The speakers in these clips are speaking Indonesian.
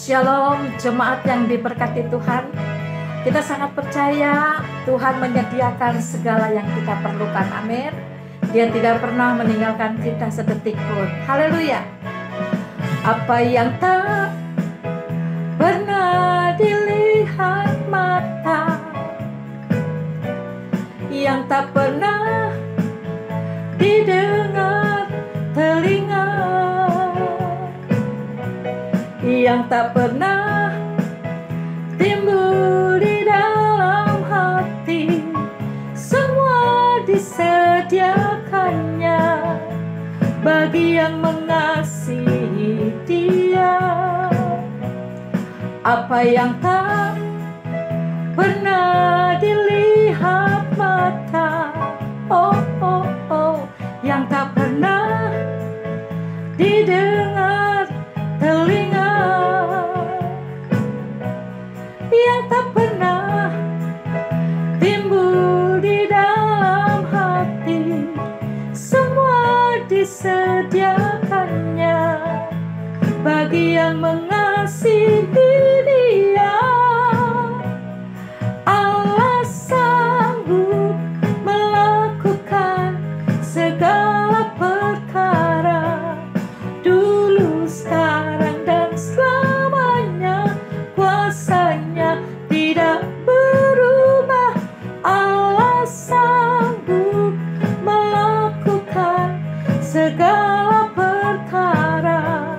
Shalom jemaat yang diberkati Tuhan. Kita sangat percaya Tuhan menyediakan segala yang kita perlukan. Amin. Dia tidak pernah meninggalkan kita sedetik pun. Haleluya. Apa yang tak pernah dilihat mata, yang tak pernah didengar telinga, yang tak pernah timbul di dalam hati, semua disediakannya bagi yang mengasihi Dia. Apa yang tak pernah dilihat mata, yang tak pernah didengar telinga, yang tak pernah timbul di dalam hati, semua disediakannya bagi yang mengasihi Dia. Allah sanggup melakukan segala perkara, dulu, sekarang, dan selamanya. Kuasanya tidak berubah. Allah sanggup melakukan segala perkara,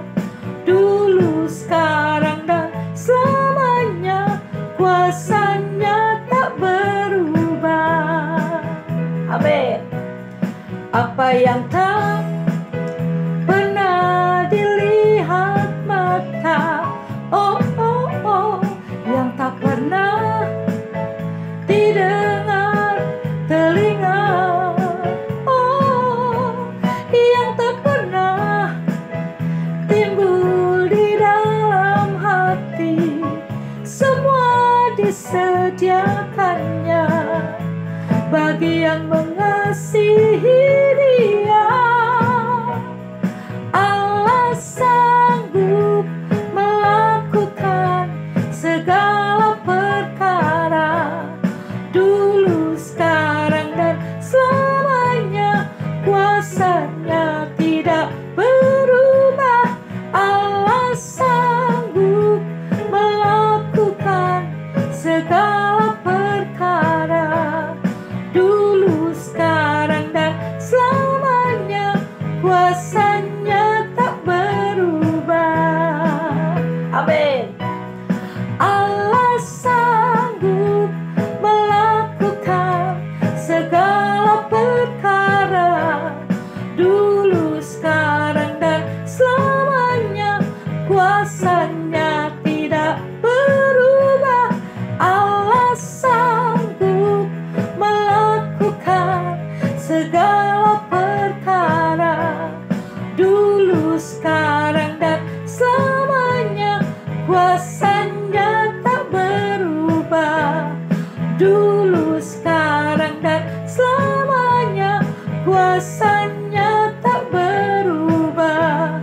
dulu, sekarang, dan selamanya. Kuasanya tak berubah. Amin. Apa yang tak pernah dilihat mata, yang tak pernah didengar telinga, yang tak pernah timbul di dalam hati, semua disediakannya bagi yang mengasihi Dia. Allah sanggup melakukan segala perkara, dulu, sekarang, dan selamanya. Kuasanya tidak berubah. Allah sanggup melakukan segala perkara, dulu, sekarang, dan selamanya. Kuasanya tak berubah. Amin. Allah sanggup melakukan segala perkara, dulu, sekarang, dan selamanya. Kuasanya tidak berubah. Allah sanggup melakukan segala perkara, dulu, sekarang, dan selamanya. Kuasanya tak berubah. Dulu, sekarang, dan selamanya. Kuasanya tak berubah.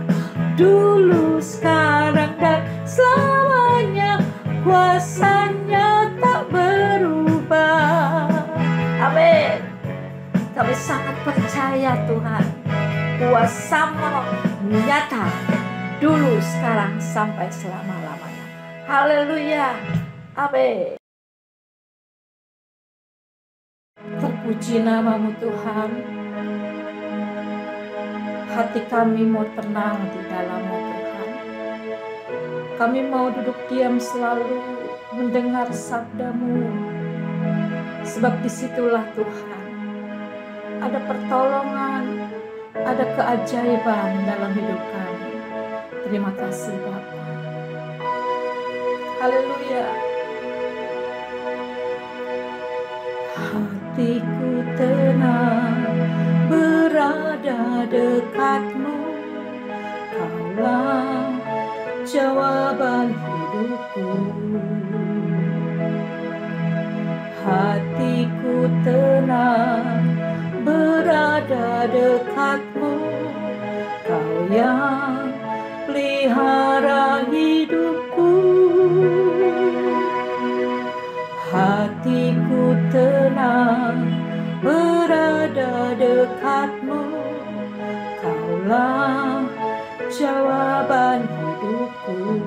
Dulu, sekarang, dan selamanya. Kuasanya tak berubah. Amin. Kami sangat percaya Tuhan, kuasa-Mu nyata, dulu, sekarang, sampai selama-lamanya. Haleluya. Amin. Terpuji nama-Mu Tuhan. Hati kami mau tenang di dalam-Mu Tuhan. Kami mau duduk diam selalu mendengar sabda-Mu, sebab disitulah Tuhan ada pertolongan, ada keajaiban dalam hidup kami. Terima kasih Bapa. Haleluya. Hatiku tenang berada dekat-Mu, Kaulah jawaban hidupku. Hatiku tenang berada dekat-Mu, Kau yang pelihara hidupku. jawaban hidupku.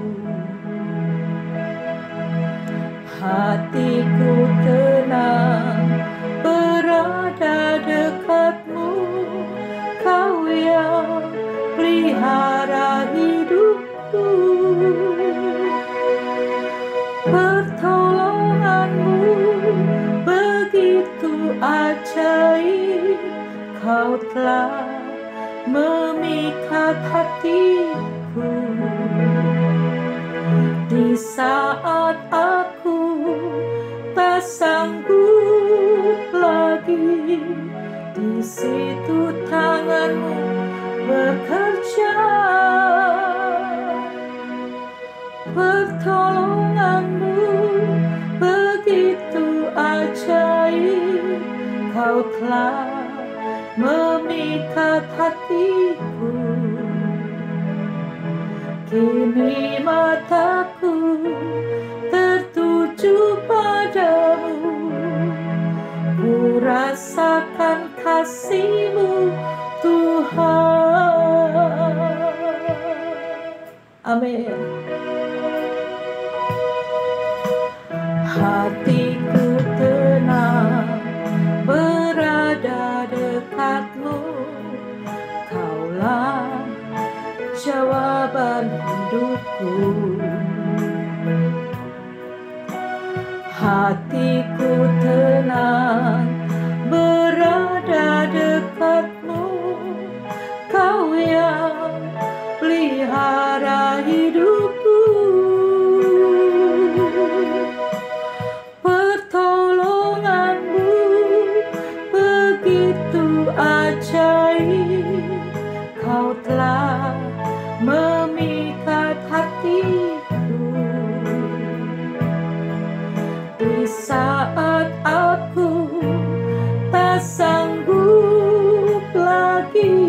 Hatiku tenang berada dekatmu, Kau yang pelihara hidupku. Pertolonganmu begitu ajaib, Kau telah memikat hatiku. Di saat aku tak sanggup lagi, di situ tanganmu bekerja. Pertolonganmu begitu ajaib, Kau telah memikat hatiku. Kini mataku tertuju padamu, ku rasakan kasih-Mu Tuhan. Amin. Hatiku tenang berada dekat-Mu, Kaulah jawaban hidupku. Hatiku tenang berada dekat-Mu, Kau yang pelihara hidupku. Pertolonganmu begitu ajaib, Kau telah memikat hatiku. Di saat aku tak sanggup lagi,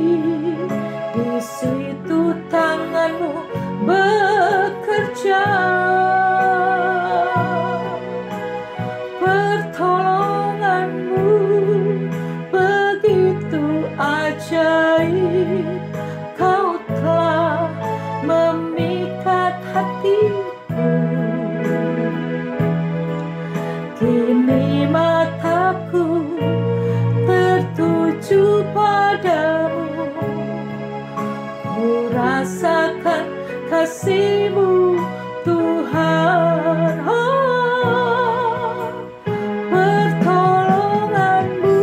di situ tangan-Mu bekerja. Pertolongan-Mu begitu ajaib, Kau telah memikat hatiku. Kini mataku tertuju padamu, ku rasakan kasih-Mu Tuhan. Oh, pertolongan-Mu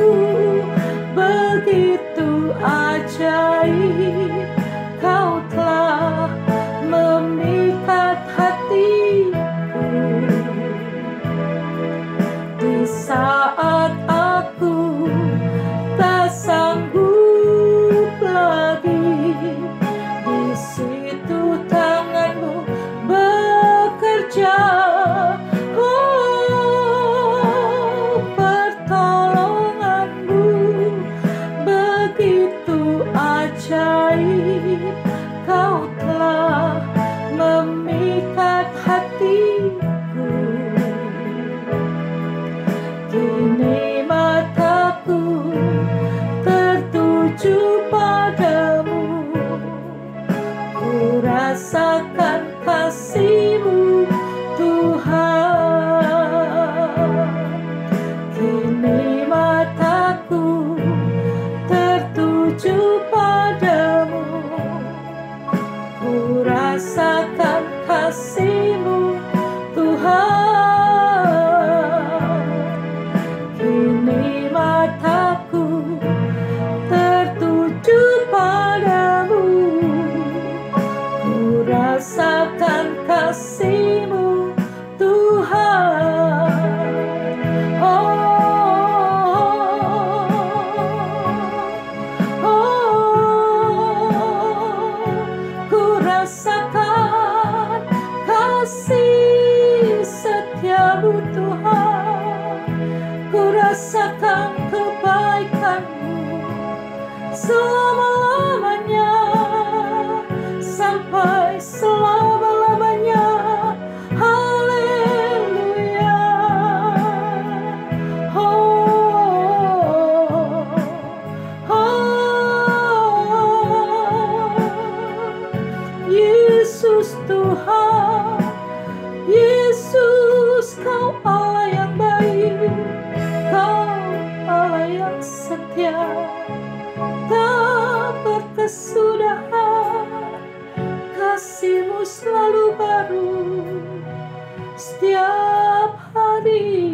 begitu ajaib, Kau telah memikat hatiku. Di saat aku tak sanggup lagi, di situ tangan-Mu bekerja. Oh, pertolongan-Mu begitu ajaib, Kau telah memikat hatiku. Kini mataku tertuju padamu, ku rasakan kasih-Mu Tuhan. Kini mataku tertuju padamu, ku rasakan kasih-Mu Tuhan. Kini mataku tertuju padamu, ku rasakan kasih-Mu baru setiap hari.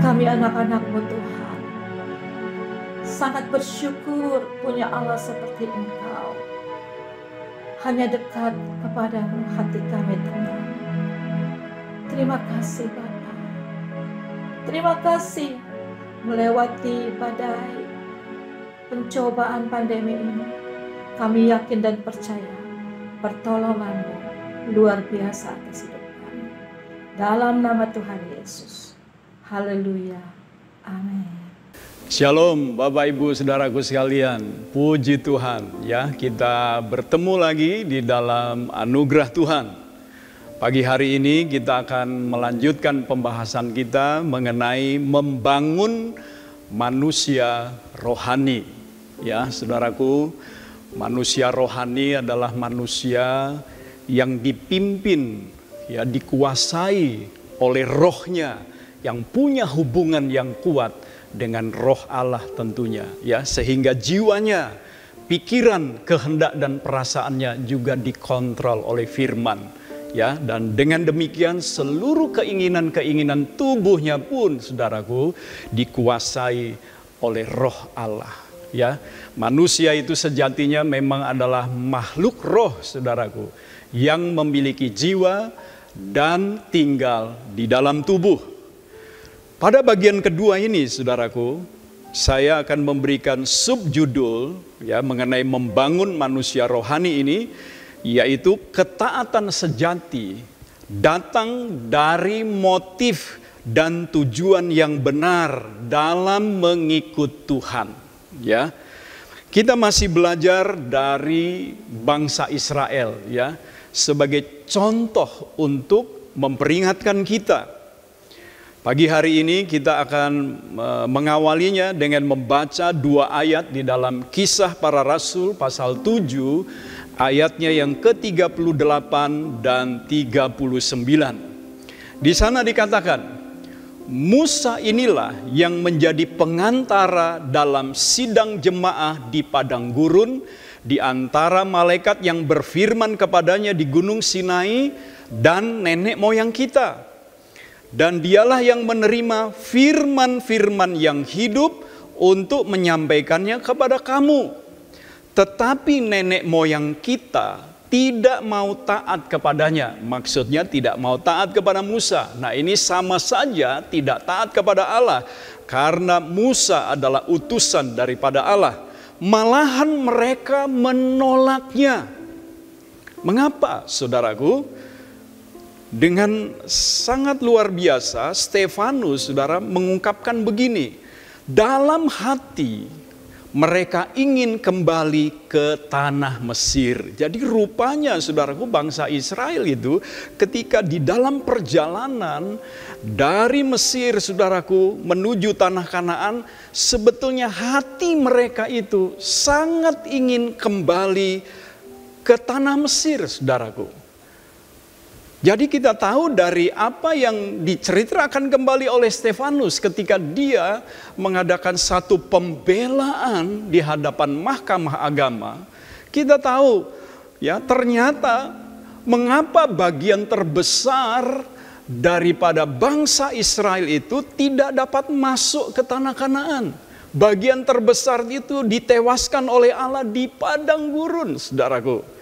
Kami anak-anak-Mu Tuhan, sangat bersyukur punya Allah seperti Engkau. Hanya dekat kepadamu hati kami tenang. Terima kasih Bapa. Terima kasih melewati badai pencobaan pandemi ini. Kami yakin dan percaya pertolongan-Mu luar biasa atas hidup kami. Dalam nama Tuhan Yesus. Haleluya. Amin. Shalom Bapak Ibu Saudaraku sekalian. Puji Tuhan ya, kita bertemu lagi di dalam anugerah Tuhan. Pagi hari ini kita akan melanjutkan pembahasan kita mengenai membangun manusia rohani. Ya, Saudaraku, manusia rohani adalah manusia yang dipimpin, ya, dikuasai oleh rohnya, yang punya hubungan yang kuat dengan roh Allah tentunya, ya, sehingga jiwanya, pikiran, kehendak dan perasaannya juga dikontrol oleh firman, ya, dan dengan demikian seluruh keinginan-keinginan tubuhnya pun, saudaraku, dikuasai oleh roh Allah, ya. Manusia itu sejatinya memang adalah makhluk roh, saudaraku, yang memiliki jiwa dan tinggal di dalam tubuh. Pada bagian kedua ini, saudaraku, saya akan memberikan subjudul, ya, mengenai membangun manusia rohani ini, yaitu ketaatan sejati datang dari motif dan tujuan yang benar dalam mengikut Tuhan. Ya, kita masih belajar dari bangsa Israel, ya, sebagai contoh untuk memperingatkan kita. Pagi hari ini kita akan mengawalinya dengan membaca 2 ayat di dalam Kisah Para Rasul pasal 7 ayatnya yang ke-38 dan 39. Di sana dikatakan, Musa inilah yang menjadi pengantara dalam sidang jemaah di padang gurun di antara malaikat yang berfirman kepadanya di gunung Sinai dan nenek moyang kita. Dan dialah yang menerima firman-firman yang hidup untuk menyampaikannya kepada kamu. Tetapi nenek moyang kita tidak mau taat kepadanya. Maksudnya tidak mau taat kepada Musa. Nah, ini sama saja tidak taat kepada Allah. Karena Musa adalah utusan daripada Allah. Malahan mereka menolaknya. Mengapa, saudaraku? Dengan sangat luar biasa, Stefanus, saudara, mengungkapkan begini. Dalam hati mereka ingin kembali ke tanah Mesir. Jadi rupanya, saudaraku, bangsa Israel itu ketika di dalam perjalanan dari Mesir, saudaraku, menuju tanah Kanaan, sebetulnya hati mereka itu sangat ingin kembali ke tanah Mesir, saudaraku. Jadi kita tahu dari apa yang diceritakan kembali oleh Stefanus ketika dia mengadakan satu pembelaan di hadapan mahkamah agama. Kita tahu, ya, ternyata mengapa bagian terbesar daripada bangsa Israel itu tidak dapat masuk ke tanah Kanaan. Bagian terbesar itu ditewaskan oleh Allah di padang gurun, saudaraku.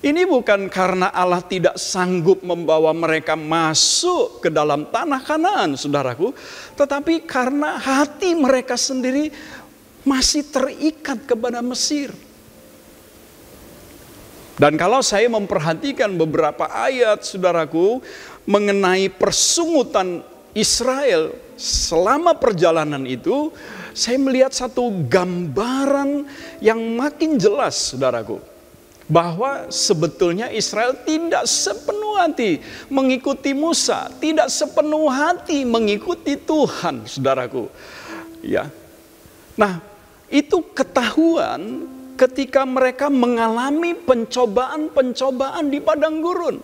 Ini bukan karena Allah tidak sanggup membawa mereka masuk ke dalam tanah Kanaan, saudaraku, tetapi karena hati mereka sendiri masih terikat kepada Mesir. Dan kalau saya memperhatikan beberapa ayat, saudaraku, mengenai persungutan Israel selama perjalanan itu, saya melihat satu gambaran yang makin jelas, saudaraku. Bahwa sebetulnya Israel tidak sepenuh hati mengikuti Musa, tidak sepenuh hati mengikuti Tuhan, saudaraku. Ya. Nah, itu ketahuan ketika mereka mengalami pencobaan-pencobaan di padang gurun.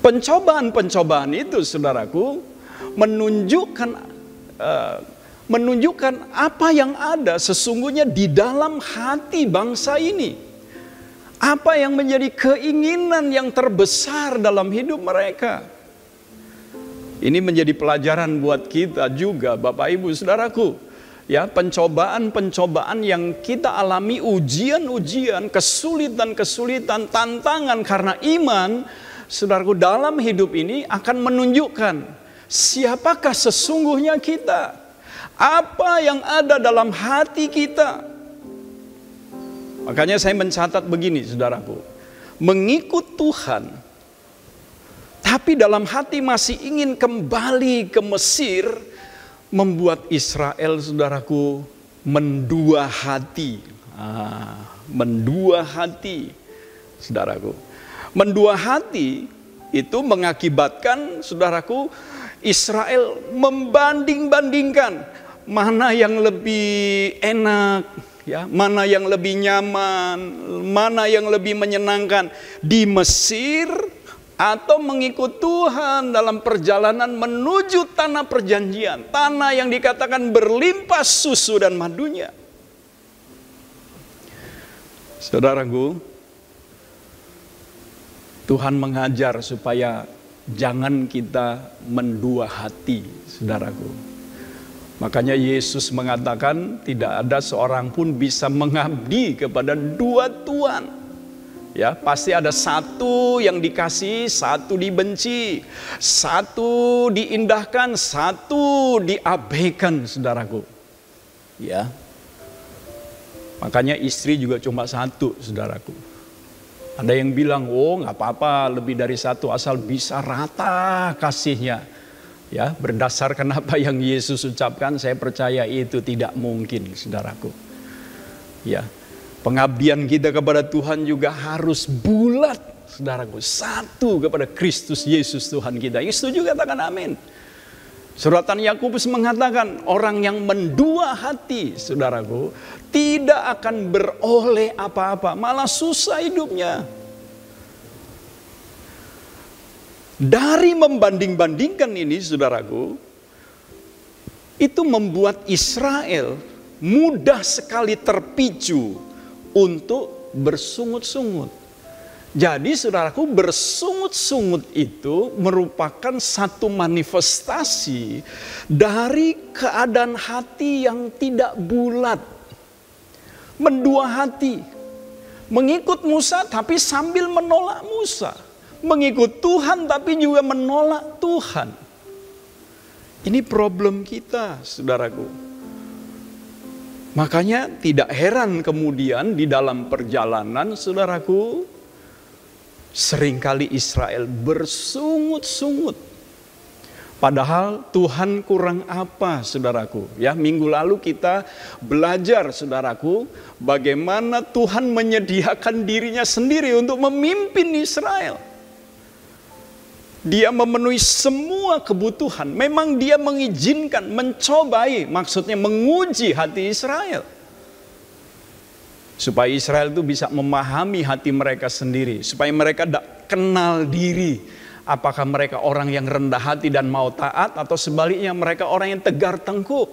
Pencobaan-pencobaan itu, saudaraku, menunjukkan menunjukkan apa yang ada sesungguhnya di dalam hati bangsa ini. Apa yang menjadi keinginan yang terbesar dalam hidup mereka. Ini menjadi pelajaran buat kita juga, Bapak Ibu Saudaraku. Ya, pencobaan-pencobaan yang kita alami, ujian-ujian, kesulitan-kesulitan, tantangan karena iman, Saudaraku, dalam hidup ini akan menunjukkan siapakah sesungguhnya kita. Apa yang ada dalam hati kita. Makanya saya mencatat begini, Saudaraku. Mengikut Tuhan, tapi dalam hati masih ingin kembali ke Mesir, membuat Israel, Saudaraku, mendua hati. Mendua hati, Saudaraku. Mendua hati itu mengakibatkan, Saudaraku, Israel membanding-bandingkan mana yang lebih enak, ya, mana yang lebih nyaman, mana yang lebih menyenangkan, di Mesir atau mengikut Tuhan dalam perjalanan menuju tanah perjanjian, tanah yang dikatakan berlimpah susu dan madunya. Saudaraku, Tuhan mengajar supaya jangan kita mendua hati, saudaraku. Makanya Yesus mengatakan tidak ada seorang pun bisa mengabdi kepada dua tuan. Ya, pasti ada satu yang dikasihi, satu dibenci, satu diindahkan, satu diabaikan, saudaraku. Ya. Makanya istri juga cuma satu, saudaraku. Ada yang bilang, oh nggak apa-apa, lebih dari satu asal bisa rata kasihnya. Ya, berdasarkan apa yang Yesus ucapkan, saya percaya itu tidak mungkin, saudaraku. Ya, pengabdian kita kepada Tuhan juga harus bulat, saudaraku. Satu kepada Kristus Yesus Tuhan kita. Yang setuju katakan amin. Suratan Yakobus mengatakan orang yang mendua hati, saudaraku, tidak akan beroleh apa-apa, malah susah hidupnya. Dari membanding-bandingkan ini, saudaraku, itu membuat Israel mudah sekali terpicu untuk bersungut-sungut. Jadi saudaraku, bersungut-sungut itu merupakan satu manifestasi dari keadaan hati yang tidak bulat. Mendua hati. Mengikut Musa tapi sambil menolak Musa. Mengikut Tuhan tapi juga menolak Tuhan. Ini problem kita, saudaraku. Makanya tidak heran kemudian di dalam perjalanan, saudaraku, seringkali Israel bersungut-sungut. Padahal Tuhan kurang apa, saudaraku? Ya, minggu lalu kita belajar, saudaraku, bagaimana Tuhan menyediakan dirinya sendiri untuk memimpin Israel. Dia memenuhi semua kebutuhan. Memang dia mengizinkan, mencobai, maksudnya menguji hati Israel. Supaya Israel itu bisa memahami hati mereka sendiri. Supaya mereka tidak kenal diri. Apakah mereka orang yang rendah hati dan mau taat, atau sebaliknya mereka orang yang tegar tengkuk.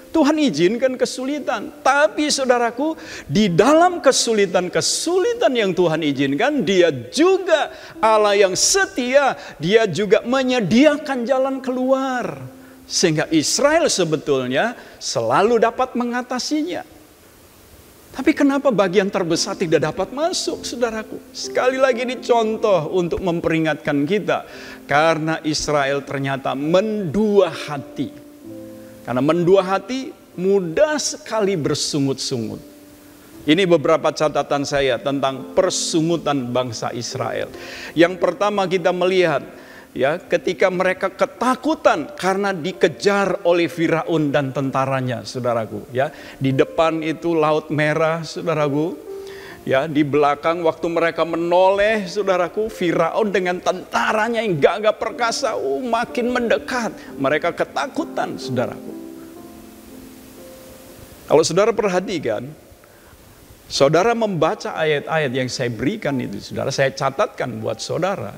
Tuhan izinkan kesulitan. Tapi saudaraku, di dalam kesulitan-kesulitan yang Tuhan izinkan, Dia juga Allah yang setia. Dia juga menyediakan jalan keluar. Sehingga Israel sebetulnya selalu dapat mengatasinya. Tapi kenapa bagian terbesar tidak dapat masuk, saudaraku? Sekali lagi dicontoh untuk memperingatkan kita. Karena Israel ternyata mendua hati. Karena mendua hati mudah sekali bersungut-sungut. Ini beberapa catatan saya tentang persungutan bangsa Israel. Yang pertama kita melihat, ya, ketika mereka ketakutan karena dikejar oleh Firaun dan tentaranya, saudaraku. Ya, di depan itu Laut Merah, saudaraku. Ya, di belakang waktu mereka menoleh, saudaraku, Firaun dengan tentaranya yang gagah perkasa, makin mendekat. Mereka ketakutan, saudaraku. Kalau saudara perhatikan, saudara membaca ayat-ayat yang saya berikan itu, saudara, saya catatkan buat saudara.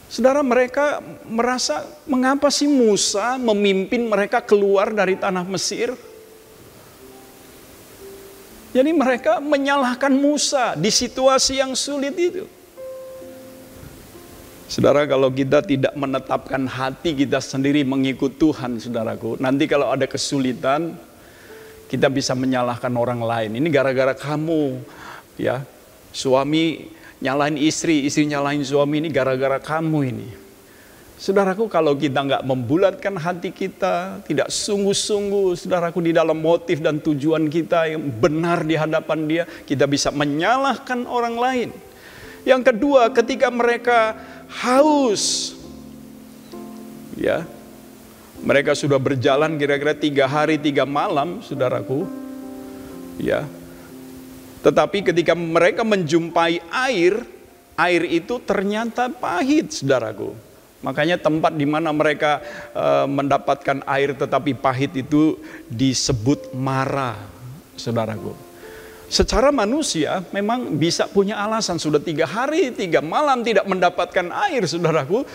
Saudara, mereka merasa mengapa sih Musa memimpin mereka keluar dari tanah Mesir? Jadi mereka menyalahkan Musa di situasi yang sulit itu. Saudara, kalau kita tidak menetapkan hati kita sendiri mengikut Tuhan, saudaraku, nanti kalau ada kesulitan, kita bisa menyalahkan orang lain. Ini gara-gara kamu, ya, suami nyalahin istri, istri nyalahin suami, ini gara-gara kamu ini. Saudaraku, kalau kita nggak membulatkan hati kita, tidak sungguh-sungguh, saudaraku, di dalam motif dan tujuan kita yang benar di hadapan Dia, kita bisa menyalahkan orang lain. Yang kedua, ketika mereka haus, ya, mereka sudah berjalan kira-kira 3 hari 3 malam, saudaraku, ya. Tetapi ketika mereka menjumpai air, air itu ternyata pahit, saudaraku. Makanya tempat di mana mereka mendapatkan air tetapi pahit itu disebut Mara, saudaraku. Secara manusia memang bisa punya alasan, sudah 3 hari 3 malam tidak mendapatkan air, saudaraku.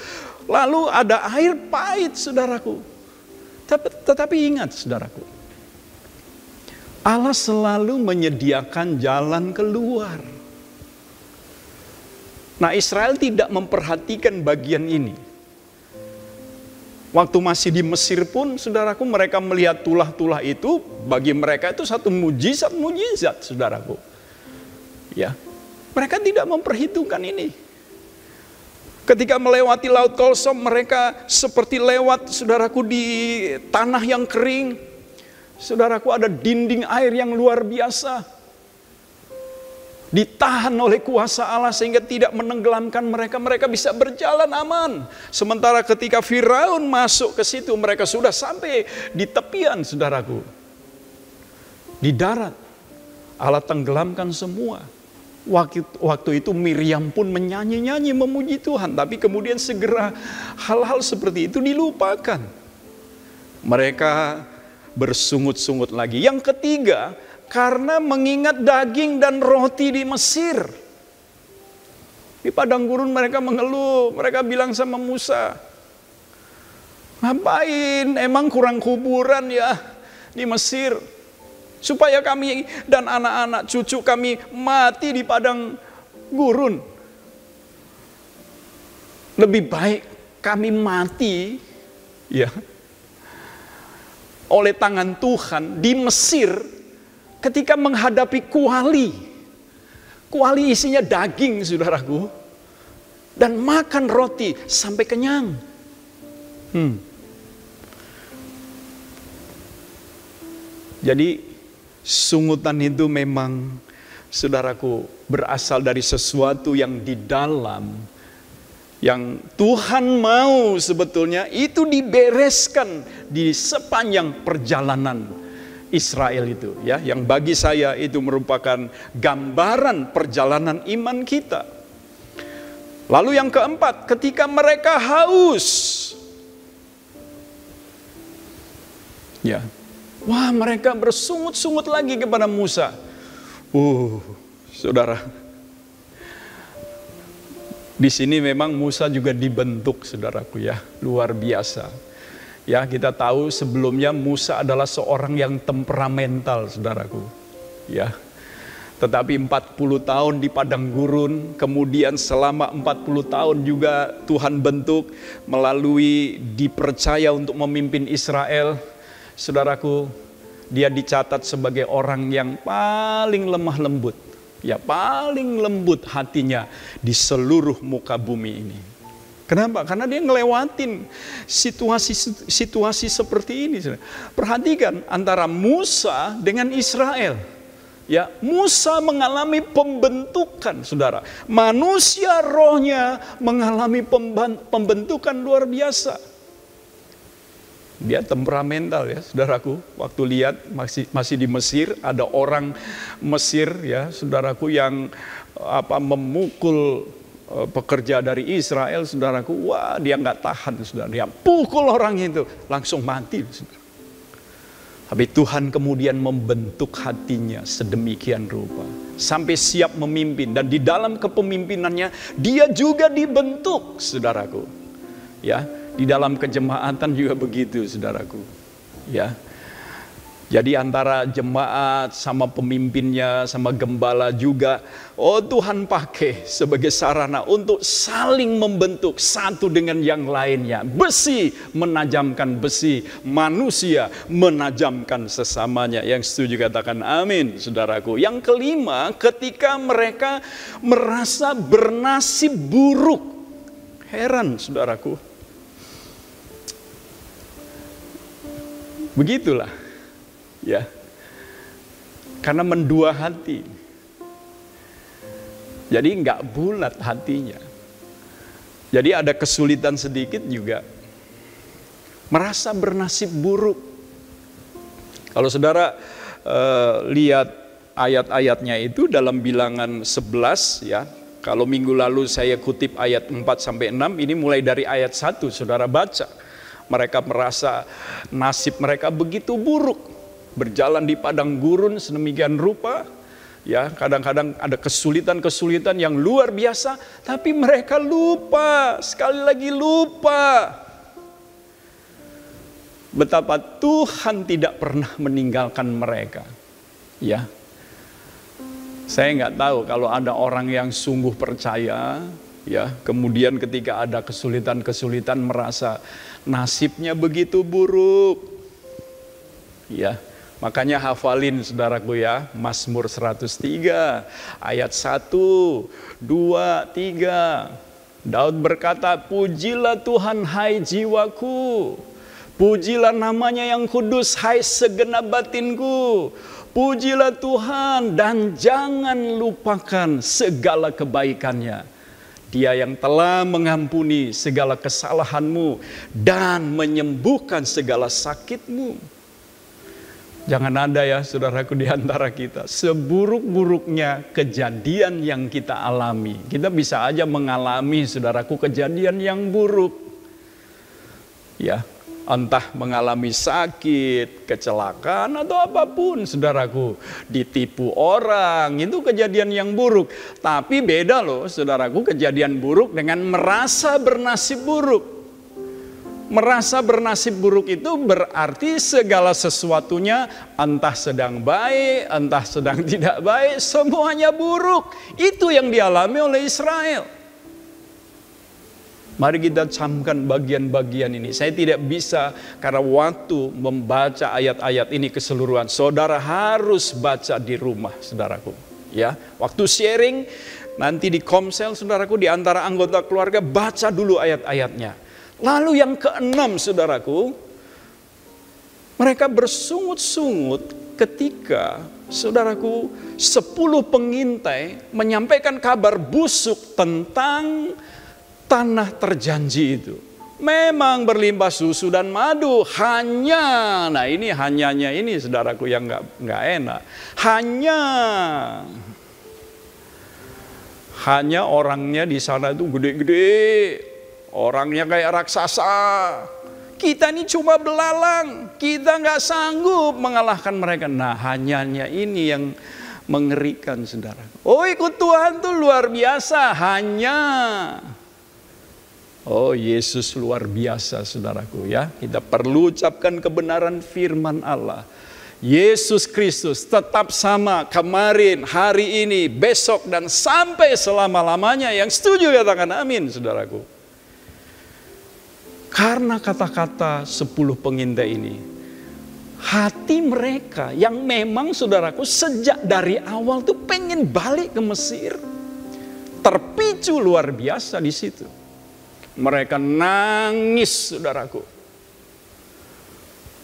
Lalu ada air pahit, saudaraku. Tetapi ingat, saudaraku, Allah selalu menyediakan jalan keluar. Nah, Israel tidak memperhatikan bagian ini. Waktu masih di Mesir pun, saudaraku, mereka melihat tulah-tulah itu, bagi mereka itu satu mujizat, saudaraku. Ya, mereka tidak memperhitungkan ini. Ketika melewati Laut Kolsom, mereka seperti lewat, saudaraku, di tanah yang kering. Saudaraku, ada dinding air yang luar biasa. Ditahan oleh kuasa Allah sehingga tidak menenggelamkan mereka. Mereka bisa berjalan aman. Sementara ketika Firaun masuk ke situ, mereka sudah sampai di tepian, saudaraku. Di darat. Allah tenggelamkan semua. Waktu itu Miriam pun menyanyi-nyanyi memuji Tuhan. Tapi kemudian segera hal-hal seperti itu dilupakan. Mereka bersungut-sungut lagi. Yang ketiga, karena mengingat daging dan roti di Mesir. Di padang gurun mereka mengeluh. Mereka bilang sama Musa, ngapain, emang kurang kuburan ya di Mesir, supaya kami dan anak-anak cucu kami mati di padang gurun. Lebih baik kami mati, ya, oleh tangan Tuhan di Mesir ketika menghadapi kuali. Kuali isinya daging, saudaraku, dan makan roti sampai kenyang. Jadi sungutan itu memang, saudaraku, berasal dari sesuatu yang di dalam, yang Tuhan mau sebetulnya itu dibereskan di sepanjang perjalanan Israel itu, ya, yang bagi saya itu merupakan gambaran perjalanan iman kita. Lalu yang keempat, ketika mereka haus, ya, wah, mereka bersungut-sungut lagi kepada Musa. Saudara, di sini memang Musa juga dibentuk, saudaraku, ya, luar biasa. Ya, kita tahu sebelumnya Musa adalah seorang yang temperamental, saudaraku. Ya. Tetapi 40 tahun di padang gurun, kemudian selama 40 tahun juga Tuhan bentuk melalui dipercaya untuk memimpin Israel. Saudaraku, dia dicatat sebagai orang yang paling lemah lembut. Ya, paling lembut hatinya di seluruh muka bumi ini. Kenapa? Karena dia ngelewatin situasi seperti ini. Perhatikan antara Musa dengan Israel. Ya, Musa mengalami pembentukan, saudara. Manusia rohnya mengalami pembentukan luar biasa. Dia temperamental, ya, saudaraku. Waktu lihat masih di Mesir, ada orang Mesir, ya, saudaraku, yang memukul pekerja dari Israel, saudaraku. Wah, dia nggak tahan, saudara. Dia pukul orang itu, langsung mati, saudara. Tapi Tuhan kemudian membentuk hatinya sedemikian rupa, sampai siap memimpin. Dan di dalam kepemimpinannya, dia juga dibentuk, saudaraku. Ya, di dalam kejemaatan juga begitu, saudaraku. Ya, jadi antara jemaat sama pemimpinnya, sama gembala juga, Tuhan pakai sebagai sarana untuk saling membentuk satu dengan yang lainnya. Besi menajamkan besi, manusia menajamkan sesamanya. Yang setuju katakan amin, saudaraku. Yang kelima, ketika mereka merasa bernasib buruk. Heran, saudaraku. Begitulah. Ya, karena mendua hati. Jadi nggak bulat hatinya. Jadi ada kesulitan sedikit juga. Merasa bernasib buruk. Kalau saudara lihat ayat-ayatnya itu dalam Bilangan 11 ya. Kalau minggu lalu saya kutip ayat 4-6, ini mulai dari ayat 1 saudara baca. Mereka merasa nasib mereka begitu buruk. Berjalan di padang gurun sedemikian rupa, ya kadang-kadang ada kesulitan-kesulitan yang luar biasa, tapi mereka lupa, sekali lagi lupa betapa Tuhan tidak pernah meninggalkan mereka. Ya, saya nggak tahu kalau ada orang yang sungguh percaya, ya kemudian ketika ada kesulitan-kesulitan merasa nasibnya begitu buruk, ya. Makanya hafalin saudaraku ya, Mazmur 103 ayat 1, 2, 3. Daud berkata, pujilah Tuhan hai jiwaku, pujilah namanya yang kudus hai segenap batinku. Pujilah Tuhan dan jangan lupakan segala kebaikannya. Dia yang telah mengampuni segala kesalahanmu dan menyembuhkan segala sakitmu. Jangan ada ya saudaraku di antara kita, seburuk-buruknya kejadian yang kita alami, kita bisa aja mengalami saudaraku kejadian yang buruk. Ya, entah mengalami sakit, kecelakaan atau apapun saudaraku, ditipu orang, itu kejadian yang buruk. Tapi beda loh saudaraku, kejadian buruk dengan merasa bernasib buruk. Merasa bernasib buruk itu berarti segala sesuatunya entah sedang baik, entah sedang tidak baik, semuanya buruk. Itu yang dialami oleh Israel. Mari kita camkan bagian-bagian ini. Saya tidak bisa karena waktu membaca ayat-ayat ini keseluruhan. Saudara harus baca di rumah, saudaraku. Ya, waktu sharing nanti di komsel, saudaraku, di antara anggota keluarga baca dulu ayat-ayatnya. Lalu yang keenam saudaraku, mereka bersungut-sungut ketika saudaraku 10 pengintai menyampaikan kabar busuk tentang tanah terjanji itu. Memang berlimpah susu dan madu, hanya, nah ini hanyanya ini saudaraku yang nggak enak. Hanya orangnya di sana itu gede-gede. Orangnya kayak raksasa. Kita ini cuma belalang. Kita nggak sanggup mengalahkan mereka. Nah, hanyanya ini yang mengerikan, saudara. Oh, ikut Tuhan tuh luar biasa. Hanya. Oh, Yesus luar biasa, saudaraku ya. Kita perlu ucapkan kebenaran firman Allah. Yesus Kristus tetap sama kemarin, hari ini, besok, dan sampai selama-lamanya. Yang setuju katakan amin, saudaraku. Karena kata-kata 10 pengintai ini, hati mereka yang memang saudaraku sejak dari awal tuh pengen balik ke Mesir, terpicu luar biasa di situ. Mereka nangis saudaraku.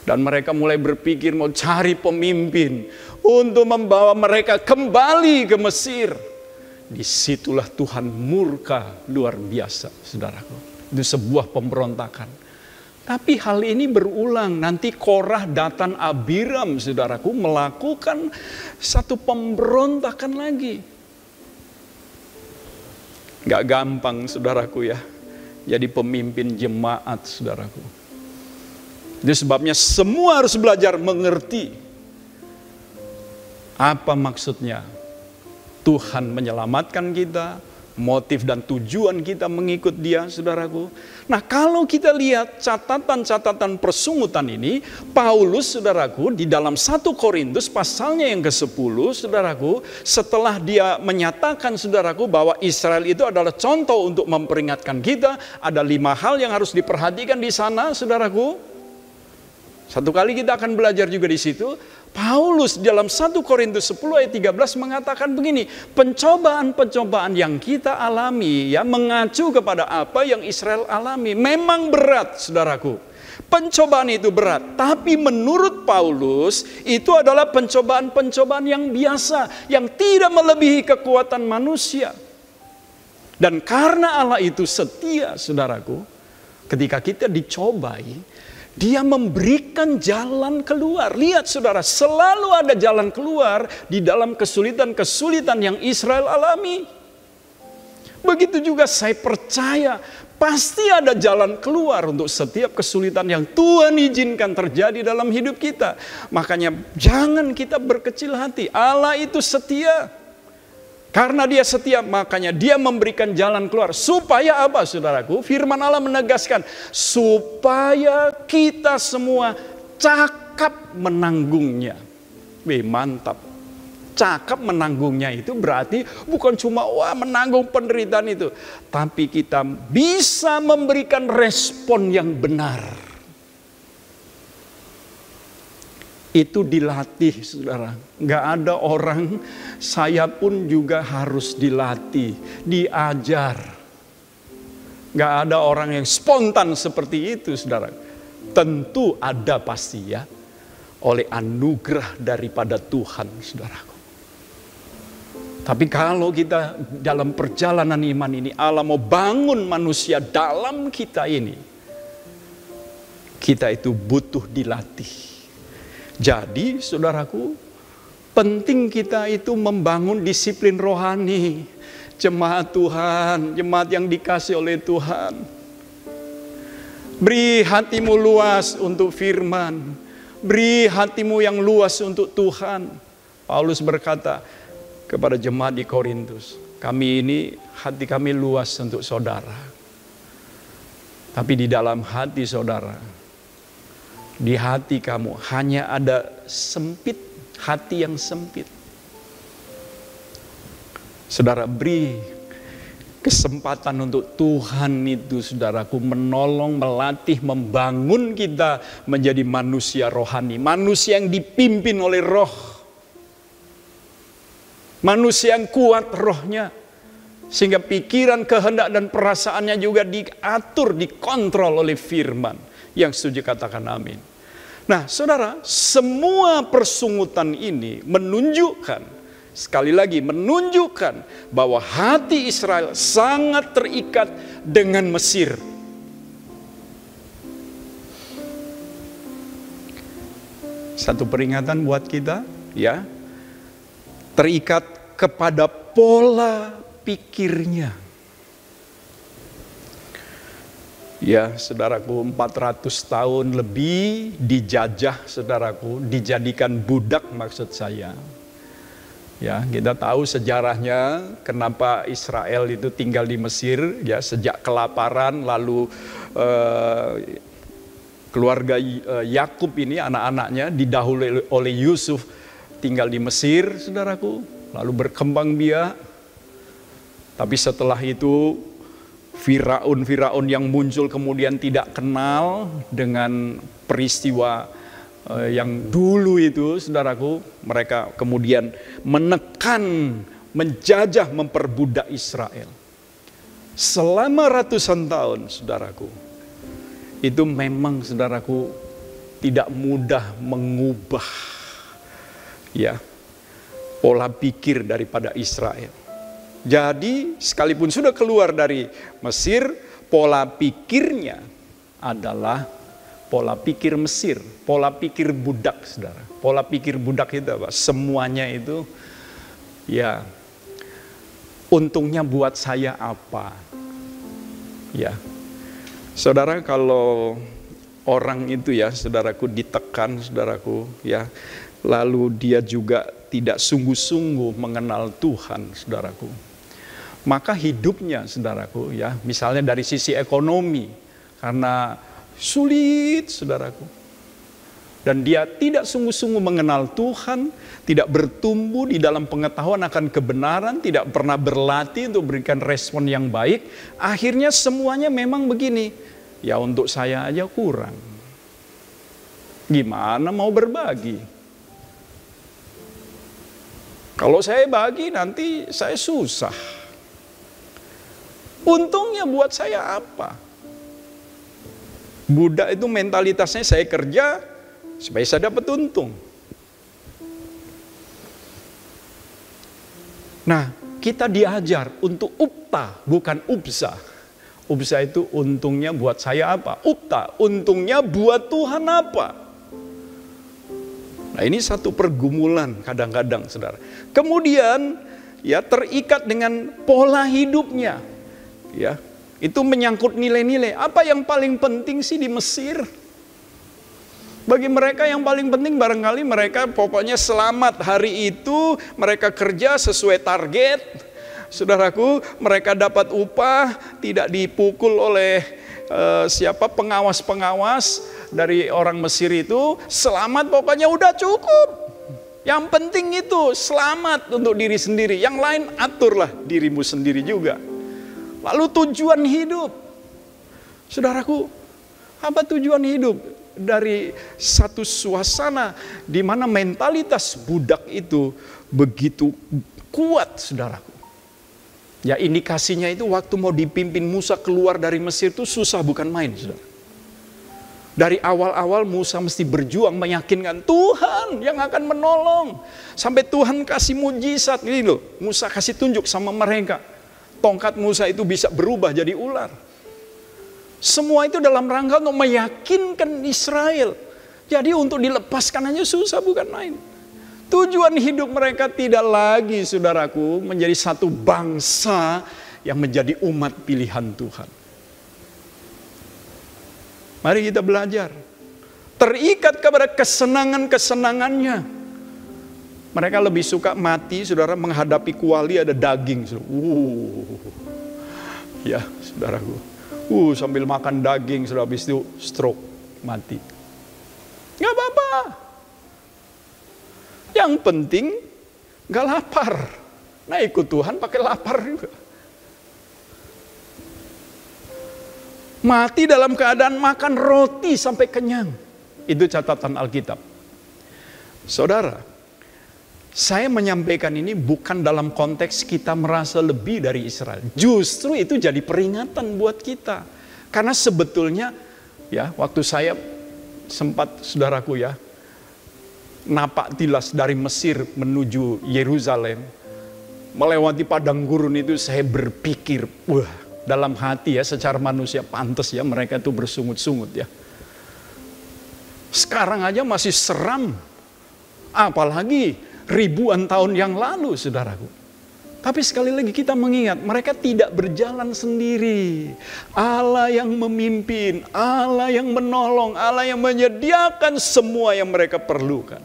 Dan mereka mulai berpikir mau cari pemimpin untuk membawa mereka kembali ke Mesir. Disitulah Tuhan murka luar biasa saudaraku. Itu sebuah pemberontakan. Tapi hal ini berulang. Nanti Korah, Datan, Abiram, saudaraku, melakukan satu pemberontakan lagi. Gak gampang, saudaraku ya. Jadi pemimpin jemaat, saudaraku. Itu sebabnya semua harus belajar mengerti apa maksudnya Tuhan menyelamatkan kita, motif dan tujuan kita mengikut Dia, saudaraku. Nah, kalau kita lihat catatan-catatan persungutan ini, Paulus, saudaraku, di dalam 1 Korintus pasalnya yang ke-10, saudaraku, setelah dia menyatakan, saudaraku, bahwa Israel itu adalah contoh untuk memperingatkan kita, ada 5 hal yang harus diperhatikan di sana, saudaraku. Satu kali kita akan belajar juga di situ. Paulus dalam 1 Korintus 10 ayat 13 mengatakan begini, pencobaan-pencobaan yang kita alami ya mengacu kepada apa yang Israel alami. Memang berat, saudaraku. Pencobaan itu berat, tapi menurut Paulus itu adalah pencobaan-pencobaan yang biasa, yang tidak melebihi kekuatan manusia. Dan karena Allah itu setia, saudaraku, ketika kita dicobai, Dia memberikan jalan keluar. Lihat saudara, selalu ada jalan keluar di dalam kesulitan-kesulitan yang Israel alami. Begitu juga saya percaya, pasti ada jalan keluar untuk setiap kesulitan yang Tuhan izinkan terjadi dalam hidup kita. Makanya jangan kita berkecil hati, Allah itu setia. Karena Dia setia, makanya Dia memberikan jalan keluar. Supaya apa, saudaraku? Firman Allah menegaskan, supaya kita semua cakap menanggungnya. Mantap. Cakap menanggungnya itu berarti bukan cuma menanggung penderitaan itu, tapi kita bisa memberikan respon yang benar. Itu dilatih, saudara. Nggak ada orang, saya pun juga harus dilatih, diajar. Nggak ada orang yang spontan seperti itu, saudara. Tentu ada pasti ya, oleh anugerah daripada Tuhan, saudaraku. Tapi kalau kita dalam perjalanan iman ini, Allah mau bangun manusia dalam kita ini, kita itu butuh dilatih. Jadi, saudaraku, penting kita itu membangun disiplin rohani. Jemaat Tuhan, jemaat yang dikasih oleh Tuhan. Beri hatimu luas untuk firman. Beri hatimu yang luas untuk Tuhan. Paulus berkata kepada jemaat di Korintus, kami ini, hati kami luas untuk saudara. Tapi di dalam hati saudara, di hati kamu hanya ada sempit, hati yang sempit. Saudara, beri kesempatan untuk Tuhan itu, saudaraku, menolong, melatih, membangun kita menjadi manusia rohani. Manusia yang dipimpin oleh roh. Manusia yang kuat rohnya. Sehingga pikiran, kehendak, dan perasaannya juga diatur, dikontrol oleh firman. Yang setuju katakan amin. Nah, saudara, semua persungutan ini menunjukkan, sekali lagi menunjukkan bahwa hati Israel sangat terikat dengan Mesir. Satu peringatan buat kita, ya. Terikat kepada pola pikirnya. Ya, saudaraku, 400 tahun lebih dijajah, saudaraku, dijadikan budak maksud saya. Ya, kita tahu sejarahnya kenapa Israel itu tinggal di Mesir, ya, sejak kelaparan, lalu keluarga Yakub ini, anak-anaknya didahului oleh Yusuf tinggal di Mesir, saudaraku, lalu berkembang biak. Tapi setelah itu Firaun yang muncul kemudian tidak kenal dengan peristiwa yang dulu itu, saudaraku. Mereka kemudian menekan, menjajah, memperbudak Israel. Selama ratusan tahun, saudaraku. Itu memang, saudaraku, tidak mudah mengubah ya pola pikir daripada Israel. Jadi sekalipun sudah keluar dari Mesir, pola pikirnya adalah pola pikir Mesir, pola pikir budak, saudara. Pola pikir budak itu apa? Semuanya itu ya, untungnya buat saya apa? Ya, saudara, kalau orang itu ya, saudaraku, ditekan, saudaraku, ya. Lalu dia juga tidak sungguh-sungguh mengenal Tuhan, saudaraku. Maka hidupnya, saudaraku, ya, misalnya dari sisi ekonomi, karena sulit, saudaraku. Dan dia tidak sungguh-sungguh mengenal Tuhan, tidak bertumbuh di dalam pengetahuan akan kebenaran, tidak pernah berlatih untuk memberikan respon yang baik. Akhirnya semuanya memang begini, ya untuk saya aja kurang. Gimana mau berbagi? Kalau saya bagi nanti saya susah. Untungnya buat saya apa? Budak itu mentalitasnya saya kerja supaya saya dapat untung. Nah, kita diajar untuk upta, bukan upsa. Upsa itu untungnya buat saya apa? Upta, untungnya buat Tuhan apa? Nah, ini satu pergumulan kadang-kadang, saudara. Kemudian, ya, terikat dengan pola hidupnya. Ya, itu menyangkut nilai-nilai. Apa yang paling penting sih di Mesir? Bagi mereka yang paling penting barangkali mereka pokoknya selamat hari itu, mereka kerja sesuai target. Saudaraku, mereka dapat upah, tidak dipukul oleh pengawas-pengawas dari orang Mesir itu. Selamat pokoknya udah cukup. Yang penting itu selamat untuk diri sendiri. Yang lain aturlah dirimu sendiri juga. Lalu tujuan hidup. Saudaraku, apa tujuan hidup? Dari satu suasana di mana mentalitas budak itu begitu kuat, saudaraku. Ya, indikasinya itu waktu mau dipimpin Musa keluar dari Mesir itu susah bukan main, saudara. Dari awal-awal Musa mesti berjuang meyakinkan Tuhan yang akan menolong. Sampai Tuhan kasih mujizat, ini loh, Musa kasih tunjuk sama mereka. Tongkat Musa itu bisa berubah jadi ular. Semua itu dalam rangka untuk meyakinkan Israel. Jadi untuk dilepaskan aja susah bukan main. Tujuan hidup mereka tidak lagi, saudaraku, menjadi satu bangsa yang menjadi umat pilihan Tuhan. Mari kita belajar. Terikat kepada kesenangan-kesenangannya. Mereka lebih suka mati, saudara, menghadapi kuali ada daging. Ya, saudaraku. Sambil makan daging, sudah habis itu stroke, mati. Gak apa-apa. Yang penting gak lapar. Nah, ikut Tuhan pakai lapar juga. Mati dalam keadaan makan roti sampai kenyang. Itu catatan Alkitab. Saudara, saya menyampaikan ini bukan dalam konteks kita merasa lebih dari Israel. Justru itu jadi peringatan buat kita. Karena sebetulnya, ya, waktu saya sempat, saudaraku, ya, napak tilas dari Mesir menuju Yerusalem, melewati padang gurun itu, saya berpikir, wah, dalam hati ya, secara manusia pantas ya mereka itu bersungut-sungut ya. Sekarang aja masih seram, apalagi ribuan tahun yang lalu, saudaraku. Tapi sekali lagi kita mengingat, mereka tidak berjalan sendiri. Allah yang memimpin, Allah yang menolong, Allah yang menyediakan semua yang mereka perlukan.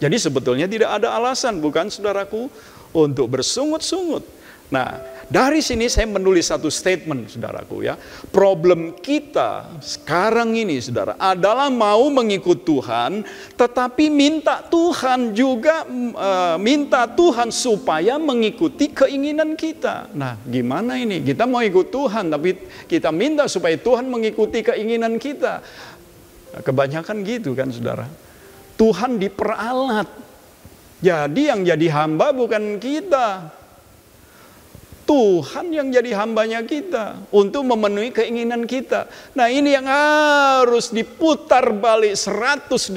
Jadi sebetulnya tidak ada alasan, bukan, saudaraku, untuk bersungut-sungut. Nah, dari sini saya menulis satu statement, saudaraku, ya. Problem kita sekarang ini, saudara, adalah mau mengikut Tuhan, tetapi minta Tuhan juga minta Tuhan supaya mengikuti keinginan kita. Nah, gimana ini? Kita mau ikut Tuhan, tapi kita minta supaya Tuhan mengikuti keinginan kita. Nah, kebanyakan gitu kan, saudara. Tuhan diperalat. Jadi yang jadi hamba bukan kita. Tuhan yang jadi hambanya kita untuk memenuhi keinginan kita. Nah, ini yang harus diputar balik 180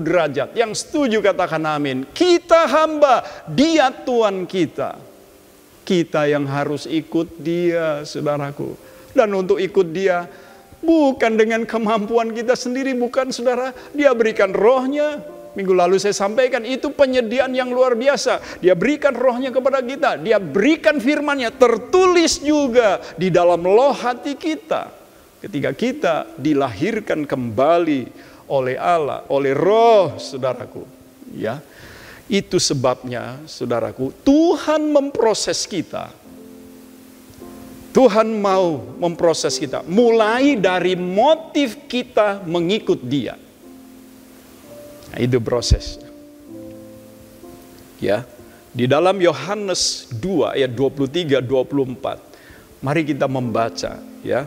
derajat. Yang setuju katakan amin. Kita hamba, Dia Tuhan kita. Kita yang harus ikut Dia, saudaraku. Dan untuk ikut Dia bukan dengan kemampuan kita sendiri, bukan, saudara. Dia berikan Roh-Nya. Minggu lalu saya sampaikan itu penyediaan yang luar biasa. Dia berikan Roh-Nya kepada kita. Dia berikan firman-Nya tertulis juga di dalam loh hati kita. ketika kita dilahirkan kembali oleh Allah, oleh Roh, saudaraku, ya. Itu sebabnya, saudaraku, Tuhan memproses kita. Tuhan mau memproses kita, mulai dari motif kita mengikut Dia. Nah, itu proses. Ya, di dalam Yohanes 2 ayat 23-24, mari kita membaca, ya.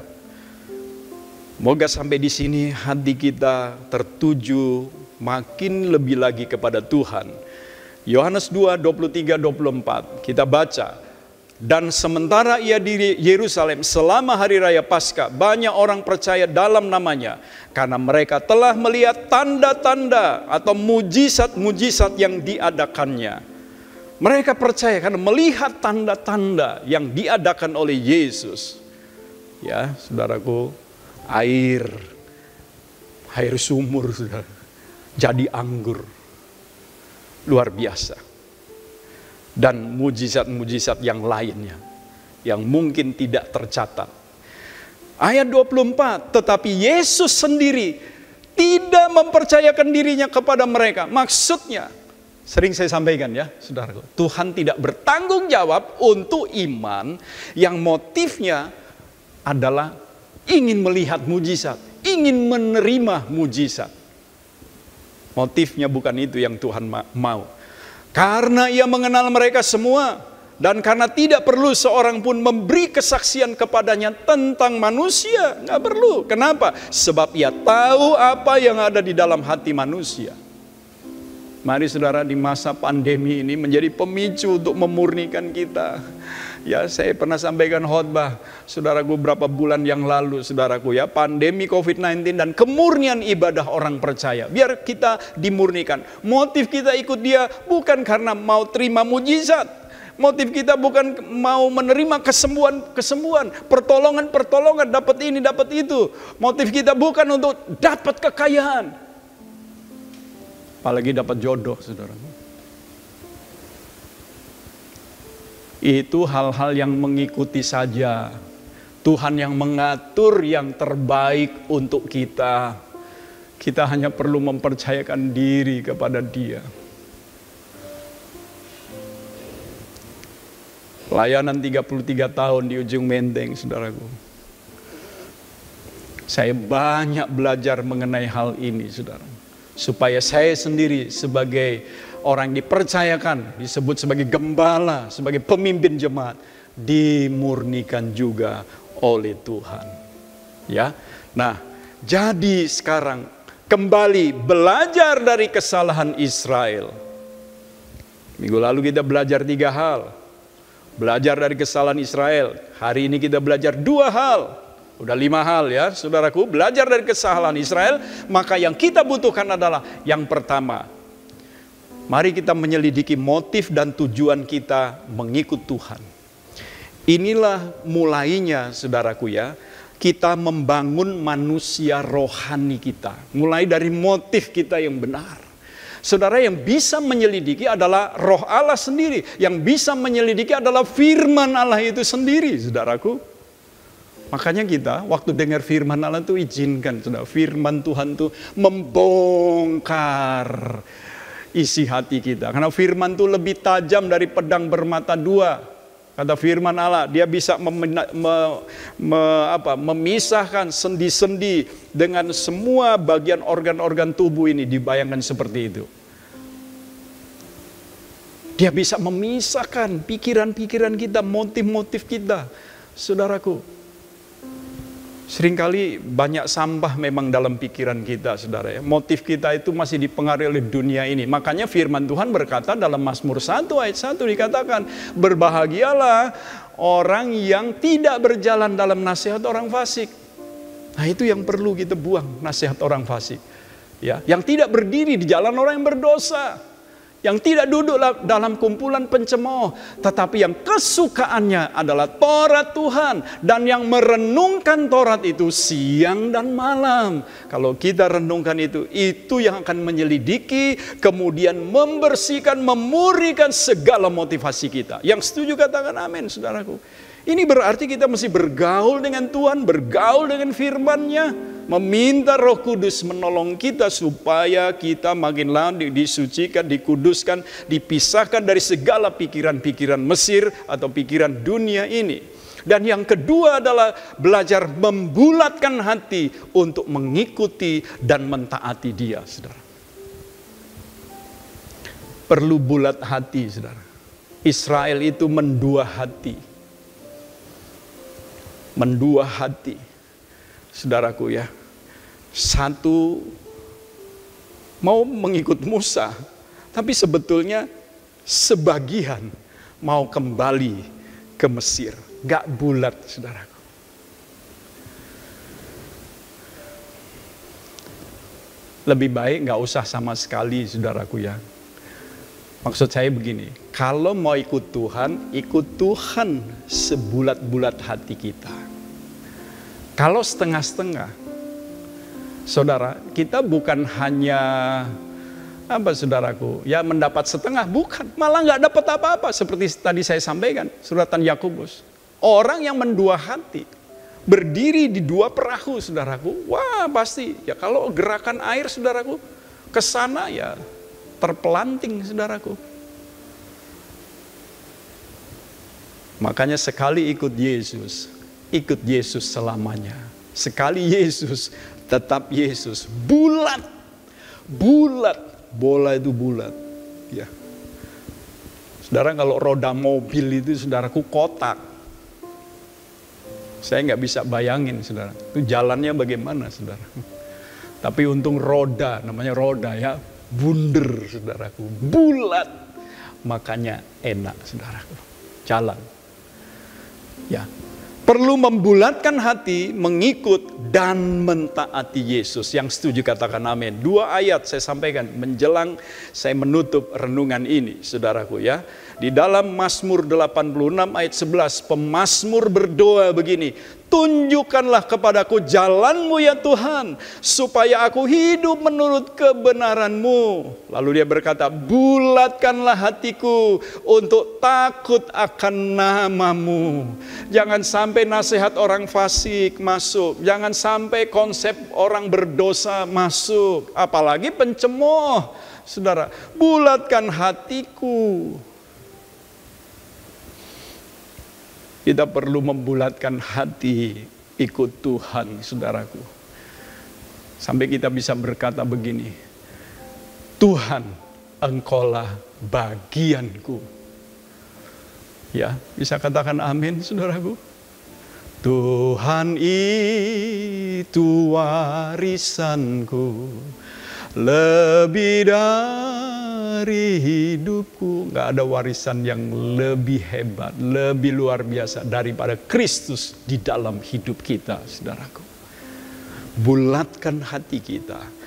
Moga sampai di sini hati kita tertuju makin lebih lagi kepada Tuhan. Yohanes 2, 23-24, kita baca. Dan sementara ia di Yerusalem selama hari raya Paskah, banyak orang percaya dalam namanya. Karena mereka telah melihat tanda-tanda atau mujizat-mujizat yang diadakannya. Mereka percaya karena melihat tanda-tanda yang diadakan oleh Yesus. Ya, saudaraku, air sumur, saudara, jadi anggur. Luar biasa. Dan mujizat-mujizat yang lainnya yang mungkin tidak tercatat. Ayat 24, tetapi Yesus sendiri tidak mempercayakan dirinya kepada mereka. Maksudnya, sering saya sampaikan ya, saudaraku, Tuhan tidak bertanggung jawab untuk iman yang motifnya adalah ingin melihat mujizat, ingin menerima mujizat. Motifnya bukan itu yang Tuhan mau. Karena ia mengenal mereka semua, dan karena tidak perlu seorang pun memberi kesaksian kepadanya tentang manusia. Nggak perlu. Kenapa? Sebab ia tahu apa yang ada di dalam hati manusia. Mari saudara, di masa pandemi ini menjadi pemicu untuk memurnikan kita. Ya, saya pernah sampaikan khotbah, saudaraku, beberapa bulan yang lalu, saudaraku, ya, pandemi COVID-19 dan kemurnian ibadah orang percaya. Biar kita dimurnikan. Motif kita ikut Dia bukan karena mau terima mujizat. Motif kita bukan mau menerima kesembuhan, pertolongan, dapat ini, dapat itu. Motif kita bukan untuk dapat kekayaan. Apalagi dapat jodoh, saudaraku. Itu hal-hal yang mengikuti saja. Tuhan yang mengatur yang terbaik untuk kita. Kita hanya perlu mempercayakan diri kepada Dia. Layanan 33 tahun di ujung Menteng, saudaraku. Saya banyak belajar mengenai hal ini, saudara. Supaya saya sendiri sebagai orang yang dipercayakan, disebut sebagai gembala, sebagai pemimpin jemaat, dimurnikan juga oleh Tuhan. Ya, nah, jadi sekarang kembali belajar dari kesalahan Israel. Minggu lalu kita belajar 3 hal. Belajar dari kesalahan Israel. Hari ini kita belajar 2 hal. Udah 5 hal ya, saudaraku. Belajar dari kesalahan Israel. Maka yang kita butuhkan adalah yang pertama, mari kita menyelidiki motif dan tujuan kita mengikut Tuhan. Inilah mulainya, saudaraku ya, kita membangun manusia rohani kita. Mulai dari motif kita yang benar. Saudara, yang bisa menyelidiki adalah Roh Allah sendiri. Yang bisa menyelidiki adalah firman Allah itu sendiri, saudaraku. Makanya kita waktu dengar firman Allah itu izinkan, saudara, firman Tuhan itu membongkar isi hati kita. Karena firman itu lebih tajam dari pedang bermata 2. Kata firman Allah, dia bisa memisahkan sendi-sendi dengan semua bagian organ-organ tubuh ini, dibayangkan seperti itu. Dia bisa memisahkan pikiran-pikiran kita, motif-motif kita. Saudaraku, seringkali banyak sampah memang dalam pikiran kita, saudara ya. Motif kita itu masih dipengaruhi oleh dunia ini. Makanya firman Tuhan berkata dalam Mazmur 1 ayat 1 dikatakan, berbahagialah orang yang tidak berjalan dalam nasihat orang fasik. Nah, itu yang perlu kita buang, nasihat orang fasik. Ya, yang tidak berdiri di jalan orang yang berdosa. Yang tidak duduk dalam kumpulan pencemooh, tetapi yang kesukaannya adalah Taurat Tuhan, dan yang merenungkan Taurat itu siang dan malam. Kalau kita renungkan itu yang akan menyelidiki, kemudian membersihkan, memurnikan segala motivasi kita. Yang setuju katakan amin, saudaraku. Ini berarti kita mesti bergaul dengan Tuhan, bergaul dengan firman-Nya, meminta Roh Kudus menolong kita supaya kita makin lama disucikan, dikuduskan, dipisahkan dari segala pikiran-pikiran Mesir atau pikiran dunia ini. Dan yang kedua adalah belajar membulatkan hati untuk mengikuti dan mentaati Dia, saudara. Perlu bulat hati, saudara. Israel itu mendua hati. Mendua hati, saudaraku ya. Satu mau mengikut Musa, tapi sebetulnya sebagian mau kembali ke Mesir. Gak bulat, saudaraku. Lebih baik gak usah sama sekali, saudaraku ya. Maksud saya begini, kalau mau ikut Tuhan sebulat-bulat hati kita. Kalau setengah-setengah, saudara, kita bukan hanya saudaraku, ya mendapat setengah, bukan, malah nggak dapat apa-apa. Seperti tadi saya sampaikan, suratan Yakobus, orang yang mendua hati, berdiri di dua perahu, saudaraku, wah pasti, ya kalau gerakan air, saudaraku, ke sana ya terpelanting, saudaraku. Makanya sekali ikut Yesus selamanya. Sekali Yesus, tetap Yesus. Bulat, bola itu bulat. Ya. Saudara, kalau roda mobil itu, saudaraku, kotak. Saya nggak bisa bayangin, saudara. Itu jalannya bagaimana, saudara. Tapi untung roda, namanya roda ya. Bunder, saudaraku, bulat, makanya enak, saudaraku, jalan. Ya, perlu membulatkan hati, mengikut dan mentaati Yesus. Yang setuju katakan amin. 2 ayat saya sampaikan menjelang saya menutup renungan ini, saudaraku ya. Di dalam Mazmur 86 ayat 11, pemazmur berdoa begini, tunjukkanlah kepadaku jalan-Mu ya Tuhan, supaya aku hidup menurut kebenaran-Mu. Lalu dia berkata, bulatkanlah hatiku untuk takut akan nama-Mu. Jangan sampai nasihat orang fasik masuk, jangan sampai konsep orang berdosa masuk, apalagi pencemooh. Saudara, bulatkan hatiku. Kita perlu membulatkan hati ikut Tuhan, saudaraku. Sampai kita bisa berkata begini, Tuhan, Engkaulah bagianku. Ya, bisa katakan amin, saudaraku. Tuhan itu warisanku, lebih dari hidupku. Gak ada warisan yang lebih hebat, lebih luar biasa daripada Kristus di dalam hidup kita, saudaraku. Bulatkan hati kita.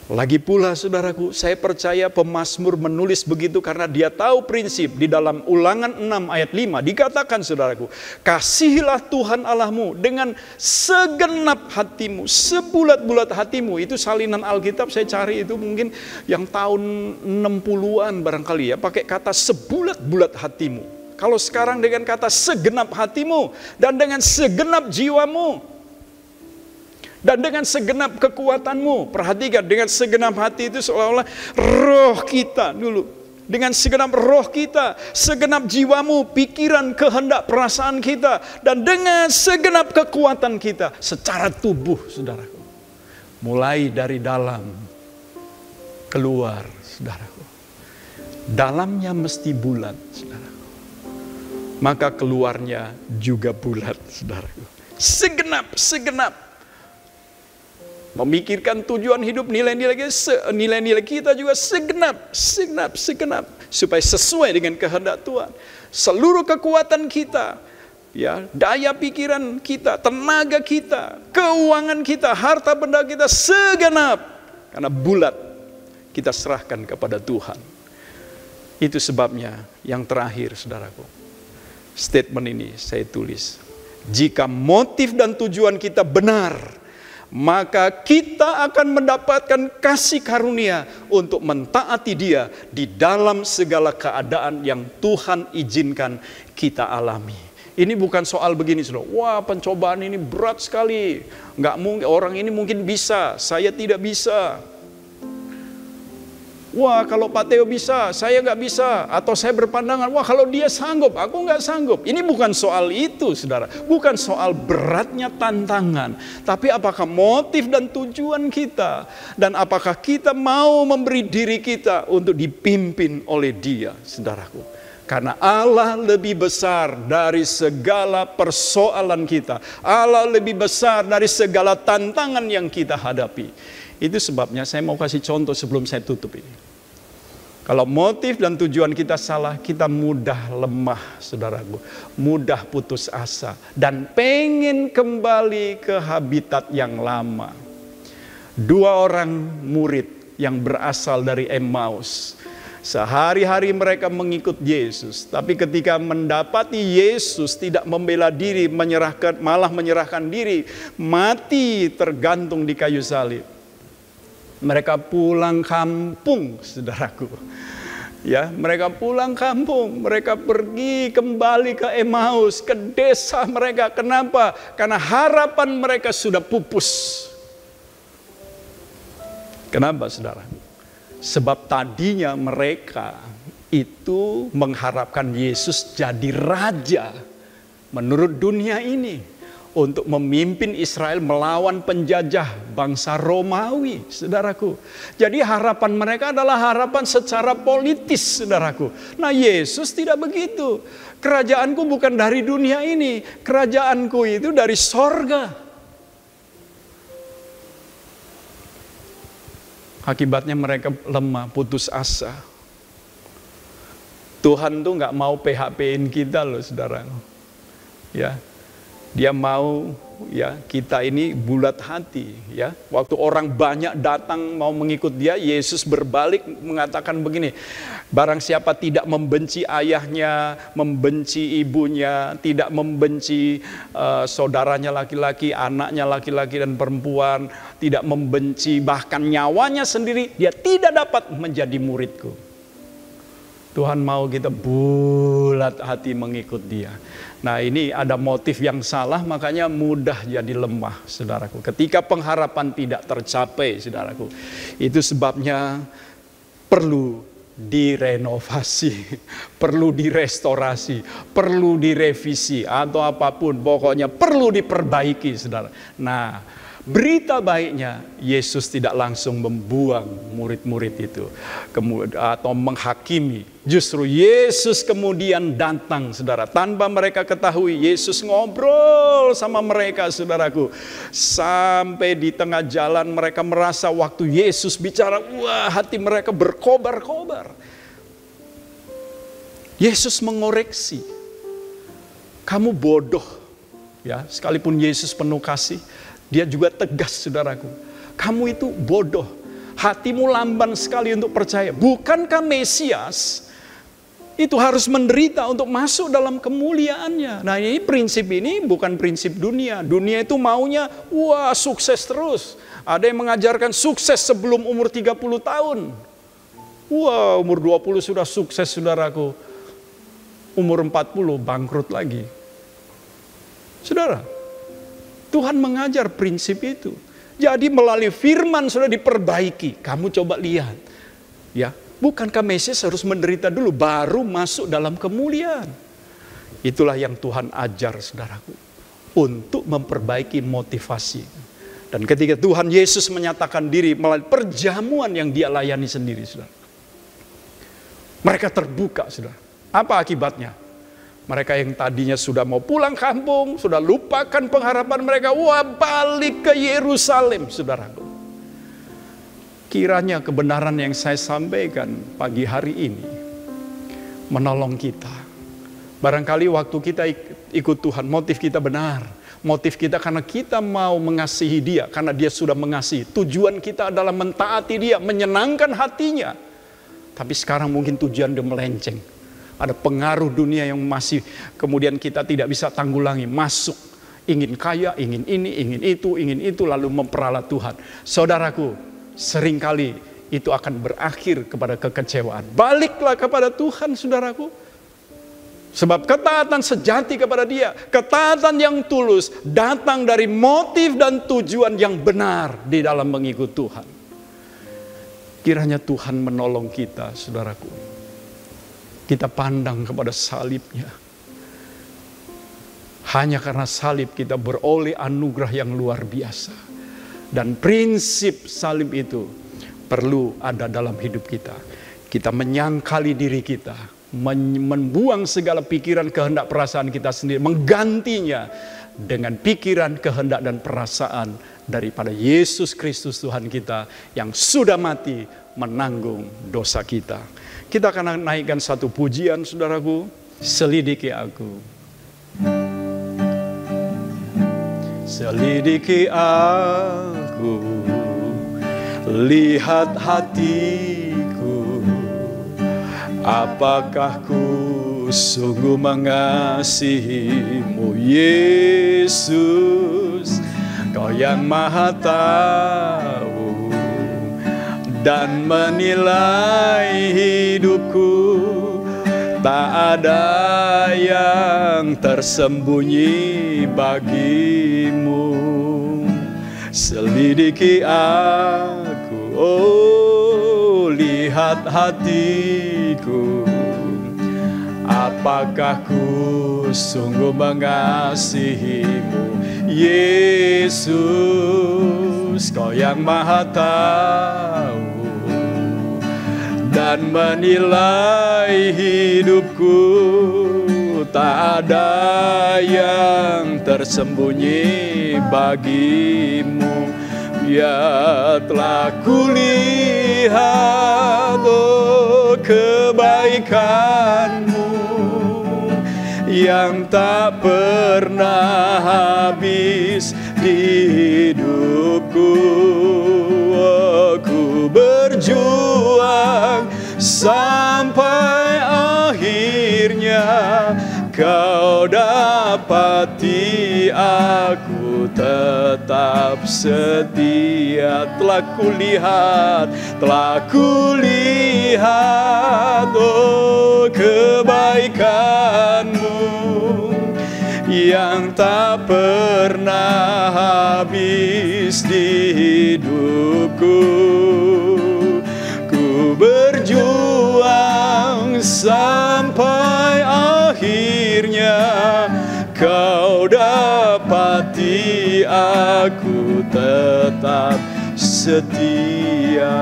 Lagi pula, saudaraku, saya percaya pemazmur menulis begitu karena dia tahu prinsip. Di dalam Ulangan 6 ayat 5 dikatakan, saudaraku, kasihilah Tuhan Allahmu dengan segenap hatimu, sebulat-bulat hatimu. Itu salinan Alkitab saya cari itu mungkin yang tahun 60-an barangkali ya, pakai kata sebulat-bulat hatimu. Kalau sekarang dengan kata segenap hatimu dan dengan segenap jiwamu dan dengan segenap kekuatanmu. Perhatikan, dengan segenap hati itu seolah-olah roh kita dulu. Dengan segenap roh kita, segenap jiwamu, pikiran, kehendak, perasaan kita. Dan dengan segenap kekuatan kita secara tubuh, saudaraku. Mulai dari dalam, keluar, saudaraku. Dalamnya mesti bulat, saudaraku. Maka keluarnya juga bulat, saudaraku. Segenap. Memikirkan tujuan hidup, nilai-nilai kita juga segenap. Supaya sesuai dengan kehendak Tuhan. Seluruh kekuatan kita, ya, daya pikiran kita, tenaga kita, keuangan kita, harta benda kita segenap. Karena bulat kita serahkan kepada Tuhan. Itu sebabnya yang terakhir, saudaraku. Statement ini saya tulis. Jika motif dan tujuan kita benar, maka kita akan mendapatkan kasih karunia untuk mentaati Dia di dalam segala keadaan yang Tuhan izinkan kita alami. Ini bukan soal begini, saudara. Wah, pencobaan ini berat sekali. Nggak mungkin, orang ini mungkin bisa, saya tidak bisa. Wah, kalau Pak Teo bisa, saya nggak bisa. Atau saya berpandangan, wah kalau dia sanggup, aku nggak sanggup. Ini bukan soal itu, saudara. Bukan soal beratnya tantangan. Tapi apakah motif dan tujuan kita. Dan apakah kita mau memberi diri kita untuk dipimpin oleh Dia, saudaraku. Karena Allah lebih besar dari segala persoalan kita. Allah lebih besar dari segala tantangan yang kita hadapi. Itu sebabnya saya mau kasih contoh sebelum saya tutup ini. Kalau motif dan tujuan kita salah, kita mudah lemah, saudaraku. Mudah putus asa. Dan pengen kembali ke habitat yang lama. 2 orang murid yang berasal dari Emmaus. Sehari-hari mereka mengikut Yesus, tapi ketika mendapati Yesus tidak membela diri, malah menyerahkan diri, mati tergantung di kayu salib. Mereka pulang kampung, saudaraku. Ya, mereka pulang kampung, mereka pergi kembali ke Emmaus, ke desa mereka. Kenapa? Karena harapan mereka sudah pupus. Kenapa, saudara? Sebab tadinya mereka itu mengharapkan Yesus jadi raja menurut dunia ini. Untuk memimpin Israel melawan penjajah bangsa Romawi, saudaraku. Jadi harapan mereka adalah harapan secara politis, saudaraku. Nah, Yesus tidak begitu. Kerajaanku bukan dari dunia ini. Kerajaanku itu dari sorga. Akibatnya mereka lemah, putus asa. Tuhan tuh nggak mau PHP-in kita loh, saudara. Ya, Dia mau ya kita ini bulat hati. Ya, waktu orang banyak datang mau mengikut Dia, Yesus berbalik mengatakan begini: barang siapa tidak membenci ayahnya, membenci ibunya, tidak membenci saudaranya laki-laki, anaknya laki-laki dan perempuan, tidak membenci bahkan nyawanya sendiri, dia tidak dapat menjadi muridku. Tuhan mau kita bulat hati mengikut Dia. Nah, ini ada motif yang salah, makanya mudah jadi lemah, saudaraku. Ketika pengharapan tidak tercapai, saudaraku, itu sebabnya perlu direnovasi, perlu direstorasi, perlu direvisi, atau apapun, pokoknya perlu diperbaiki, saudara. Nah, berita baiknya, Yesus tidak langsung membuang murid-murid itu atau menghakimi. Justru Yesus kemudian datang, saudara. Tanpa mereka ketahui, Yesus ngobrol sama mereka, saudaraku. Sampai di tengah jalan mereka merasa waktu Yesus bicara, wah, hati mereka berkobar-kobar. Yesus mengoreksi. Kamu bodoh. Ya, sekalipun Yesus penuh kasih, Dia juga tegas, saudaraku. Kamu itu bodoh. Hatimu lamban sekali untuk percaya. Bukankah Mesias itu harus menderita untuk masuk dalam kemuliaannya? Nah, ini prinsip ini bukan prinsip dunia. Dunia itu maunya, wah, sukses terus. Ada yang mengajarkan sukses sebelum umur 30 tahun. Wah, umur 20 sudah sukses, saudaraku. Umur 40 bangkrut lagi. Saudara, Tuhan mengajar prinsip itu. Jadi melalui firman sudah diperbaiki. Kamu coba lihat. Ya, bukankah Mesias harus menderita dulu baru masuk dalam kemuliaan? Itulah yang Tuhan ajar, saudaraku. Untuk memperbaiki motivasi. Dan ketika Tuhan Yesus menyatakan diri melalui perjamuan yang Dia layani sendiri, saudara. Mereka terbuka, saudara. Apa akibatnya? Mereka yang tadinya sudah mau pulang kampung, sudah lupakan pengharapan mereka, wah, balik ke Yerusalem, saudaraku. Kiranya kebenaran yang saya sampaikan pagi hari ini menolong kita. Barangkali waktu kita ikut Tuhan, motif kita benar. Motif kita karena kita mau mengasihi Dia, karena Dia sudah mengasihi. Tujuan kita adalah mentaati Dia, menyenangkan hatinya. Tapi sekarang mungkin tujuan dia melenceng. Ada pengaruh dunia yang masih kemudian kita tidak bisa tanggulangi. Masuk, ingin kaya, ingin ini, ingin itu, lalu memperalat Tuhan. Saudaraku, seringkali itu akan berakhir kepada kekecewaan. Baliklah kepada Tuhan, saudaraku. Sebab ketaatan sejati kepada Dia, ketaatan yang tulus, datang dari motif dan tujuan yang benar di dalam mengikut Tuhan. Kiranya Tuhan menolong kita, saudaraku. Kita pandang kepada salibnya. Hanya karena salib kita beroleh anugerah yang luar biasa. Dan prinsip salib itu perlu ada dalam hidup kita. Kita menyangkali diri kita. Membuang segala pikiran, kehendak, perasaan kita sendiri, menggantinya dengan pikiran, kehendak, dan perasaan daripada Yesus Kristus Tuhan kita yang sudah mati menanggung dosa kita. Kita akan naikkan satu pujian, saudaraku. Selidiki aku, selidiki aku, lihat hatiku. Apakah ku sungguh mengasihimu, Yesus? Kau yang Maha tahu dan menilai hidupku. Tak ada yang tersembunyi bagimu. Selidiki aku, oh lihat hatiku. Apakah ku sungguh mengasihimu, Yesus? Kau yang Maha tahu dan menilai hidupku. Tak ada yang tersembunyi bagimu. Ya telah kulihat kebaikanmu yang tak pernah habis di hidupku. Aku berjuang sampai akhirnya kau dapati aku tetap setia. Telah kulihat oh kebaikanmu yang tak pernah habis di hidupku. Ku berjuang sampai akhirnya kau dapati aku tetap setia.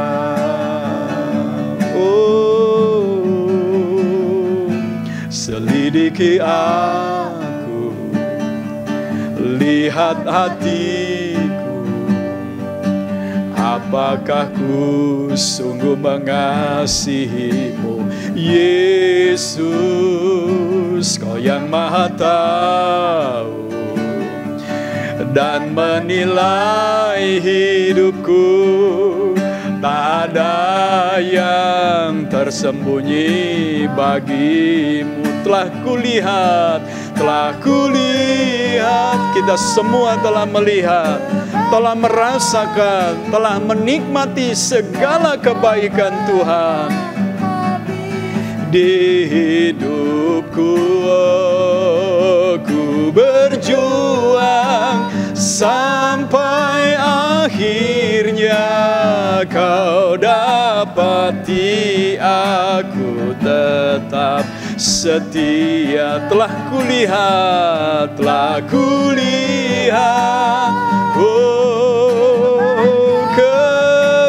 Oh, selidiki aku, lihat hatiku. Apakah ku sungguh mengasihimu, Yesus? Kau yang Maha tahu dan menilai hidupku. Tak ada yang tersembunyi bagimu. Telah kulihat, kita semua telah melihat, telah merasakan, telah menikmati segala kebaikan Tuhan di hidupku. Aku berjuang sampai akhirnya kau dapati aku tetap setia. Telah kulihat oh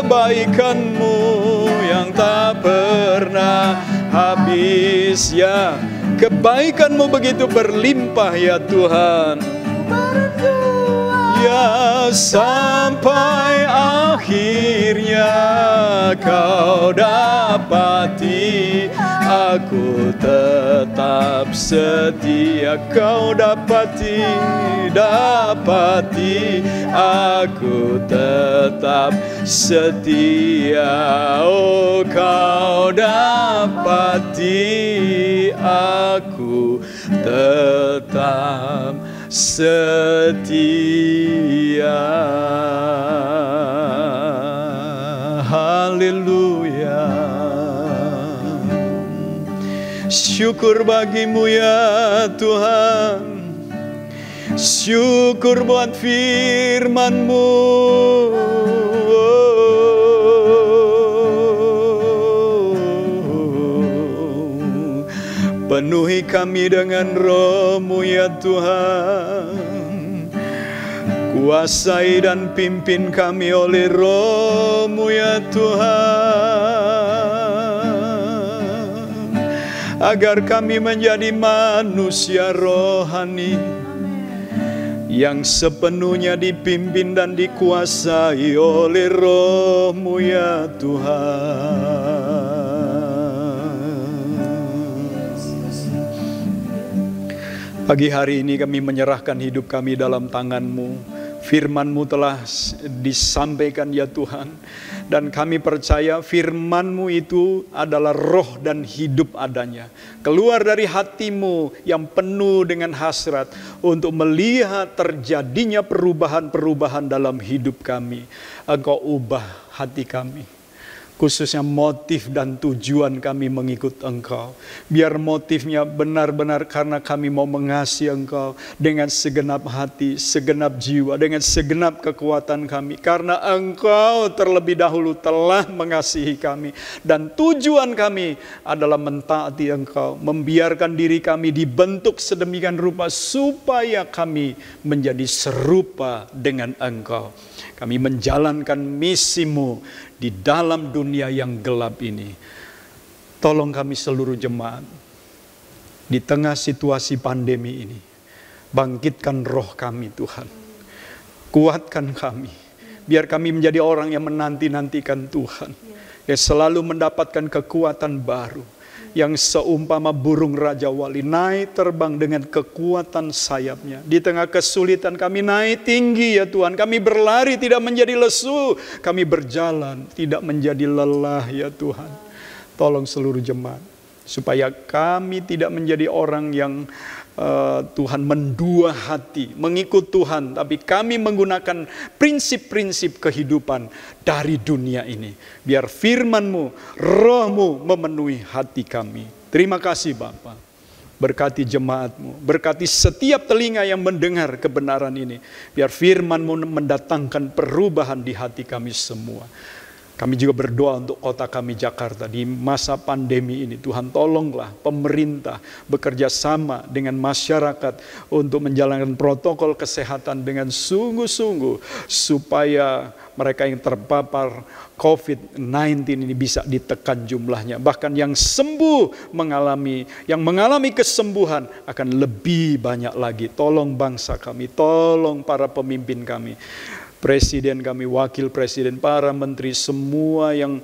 kebaikanmu yang tak pernah habis. Ya, kebaikanmu begitu berlimpah ya Tuhan. Ya, sampai akhirnya kau dapati aku tetap setia. Kau dapati aku tetap setia. Oh, kau dapati aku tetap setia. Haleluya. Syukur bagimu ya Tuhan. Syukur buat firman-Mu. Penuhi kami dengan Roh-Mu ya Tuhan. Kuasai dan pimpin kami oleh Roh-Mu ya Tuhan. Agar kami menjadi manusia rohani yang sepenuhnya dipimpin dan dikuasai oleh Roh-Mu ya Tuhan. Pagi hari ini kami menyerahkan hidup kami dalam tangan-Mu. Firman-Mu telah disampaikan ya Tuhan. Dan kami percaya firman-Mu itu adalah roh dan hidup adanya. Keluar dari hati-Mu yang penuh dengan hasrat untuk melihat terjadinya perubahan-perubahan dalam hidup kami. Engkau ubah hati kami. Khususnya motif dan tujuan kami mengikut Engkau. Biar motifnya benar-benar karena kami mau mengasihi Engkau dengan segenap hati, segenap jiwa, dengan segenap kekuatan kami. Karena Engkau terlebih dahulu telah mengasihi kami. Dan tujuan kami adalah mentaati Engkau, membiarkan diri kami dibentuk sedemikian rupa supaya kami menjadi serupa dengan Engkau. Kami menjalankan misi-Mu di dalam dunia yang gelap ini. Tolong kami seluruh jemaat di tengah situasi pandemi ini. Bangkitkan roh kami Tuhan. Kuatkan kami. Biar kami menjadi orang yang menanti-nantikan Tuhan. Yang selalu mendapatkan kekuatan baru. Yang seumpama burung Raja Wali naik terbang dengan kekuatan sayapnya. Di tengah kesulitan kami naik tinggi ya Tuhan. Kami berlari tidak menjadi lesu. Kami berjalan tidak menjadi lelah ya Tuhan. Tolong seluruh jemaat. Supaya kami tidak menjadi orang yang Tuhan mendua hati, mengikut Tuhan. Tapi kami menggunakan prinsip-prinsip kehidupan dari dunia ini. Biar firman-Mu, Roh-Mu memenuhi hati kami. Terima kasih Bapa. Berkati jemaat-Mu, berkati setiap telinga yang mendengar kebenaran ini. Biar firman-Mu mendatangkan perubahan di hati kami semua. Kami juga berdoa untuk kota kami Jakarta di masa pandemi ini. Tuhan tolonglah pemerintah bekerja sama dengan masyarakat untuk menjalankan protokol kesehatan dengan sungguh-sungguh. Supaya mereka yang terpapar COVID-19 ini bisa ditekan jumlahnya. Bahkan yang sembuh yang mengalami kesembuhan akan lebih banyak lagi. Tolong bangsa kami, tolong para pemimpin kami. Presiden kami, wakil presiden, para menteri, semua yang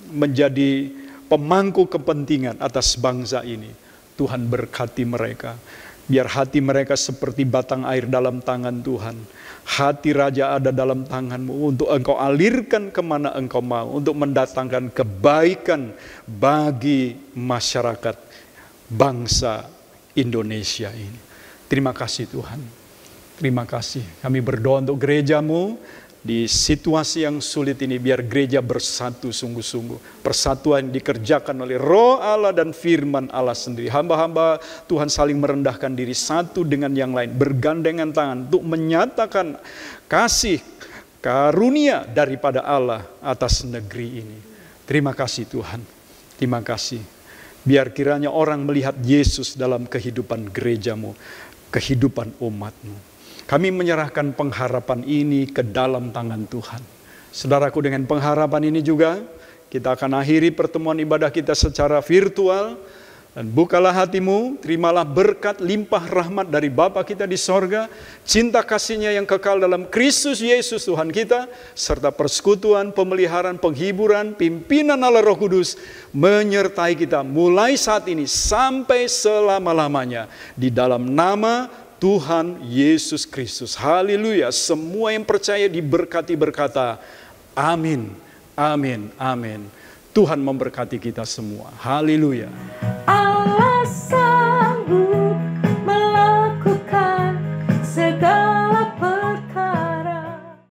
menjadi pemangku kepentingan atas bangsa ini. Tuhan berkati mereka. Biar hati mereka seperti batang air dalam tangan Tuhan. Hati Raja ada dalam tangan-Mu untuk Engkau alirkan kemana Engkau mau. Untuk mendatangkan kebaikan bagi masyarakat bangsa Indonesia ini. Terima kasih Tuhan. Terima kasih. Kami berdoa untuk gereja-Mu di situasi yang sulit ini. Biar gereja bersatu sungguh-sungguh. Persatuan dikerjakan oleh Roh Allah dan firman Allah sendiri. Hamba-hamba Tuhan saling merendahkan diri satu dengan yang lain. Bergandengan tangan untuk menyatakan kasih karunia daripada Allah atas negeri ini. Terima kasih Tuhan. Terima kasih. Biar kiranya orang melihat Yesus dalam kehidupan gereja-Mu. Kehidupan umat-Mu. Kami menyerahkan pengharapan ini ke dalam tangan Tuhan. Saudaraku, dengan pengharapan ini juga kita akan akhiri pertemuan ibadah kita secara virtual. Dan bukalah hatimu, terimalah berkat limpah rahmat dari Bapa kita di sorga. Cinta kasih-Nya yang kekal dalam Kristus Yesus Tuhan kita. Serta persekutuan, pemeliharaan, penghiburan, pimpinan Allah Roh Kudus menyertai kita mulai saat ini sampai selama-lamanya. Di dalam nama Tuhan Yesus Kristus. Haleluya. Semua yang percaya diberkati berkata, amin, amin, amin. Tuhan memberkati kita semua. Haleluya.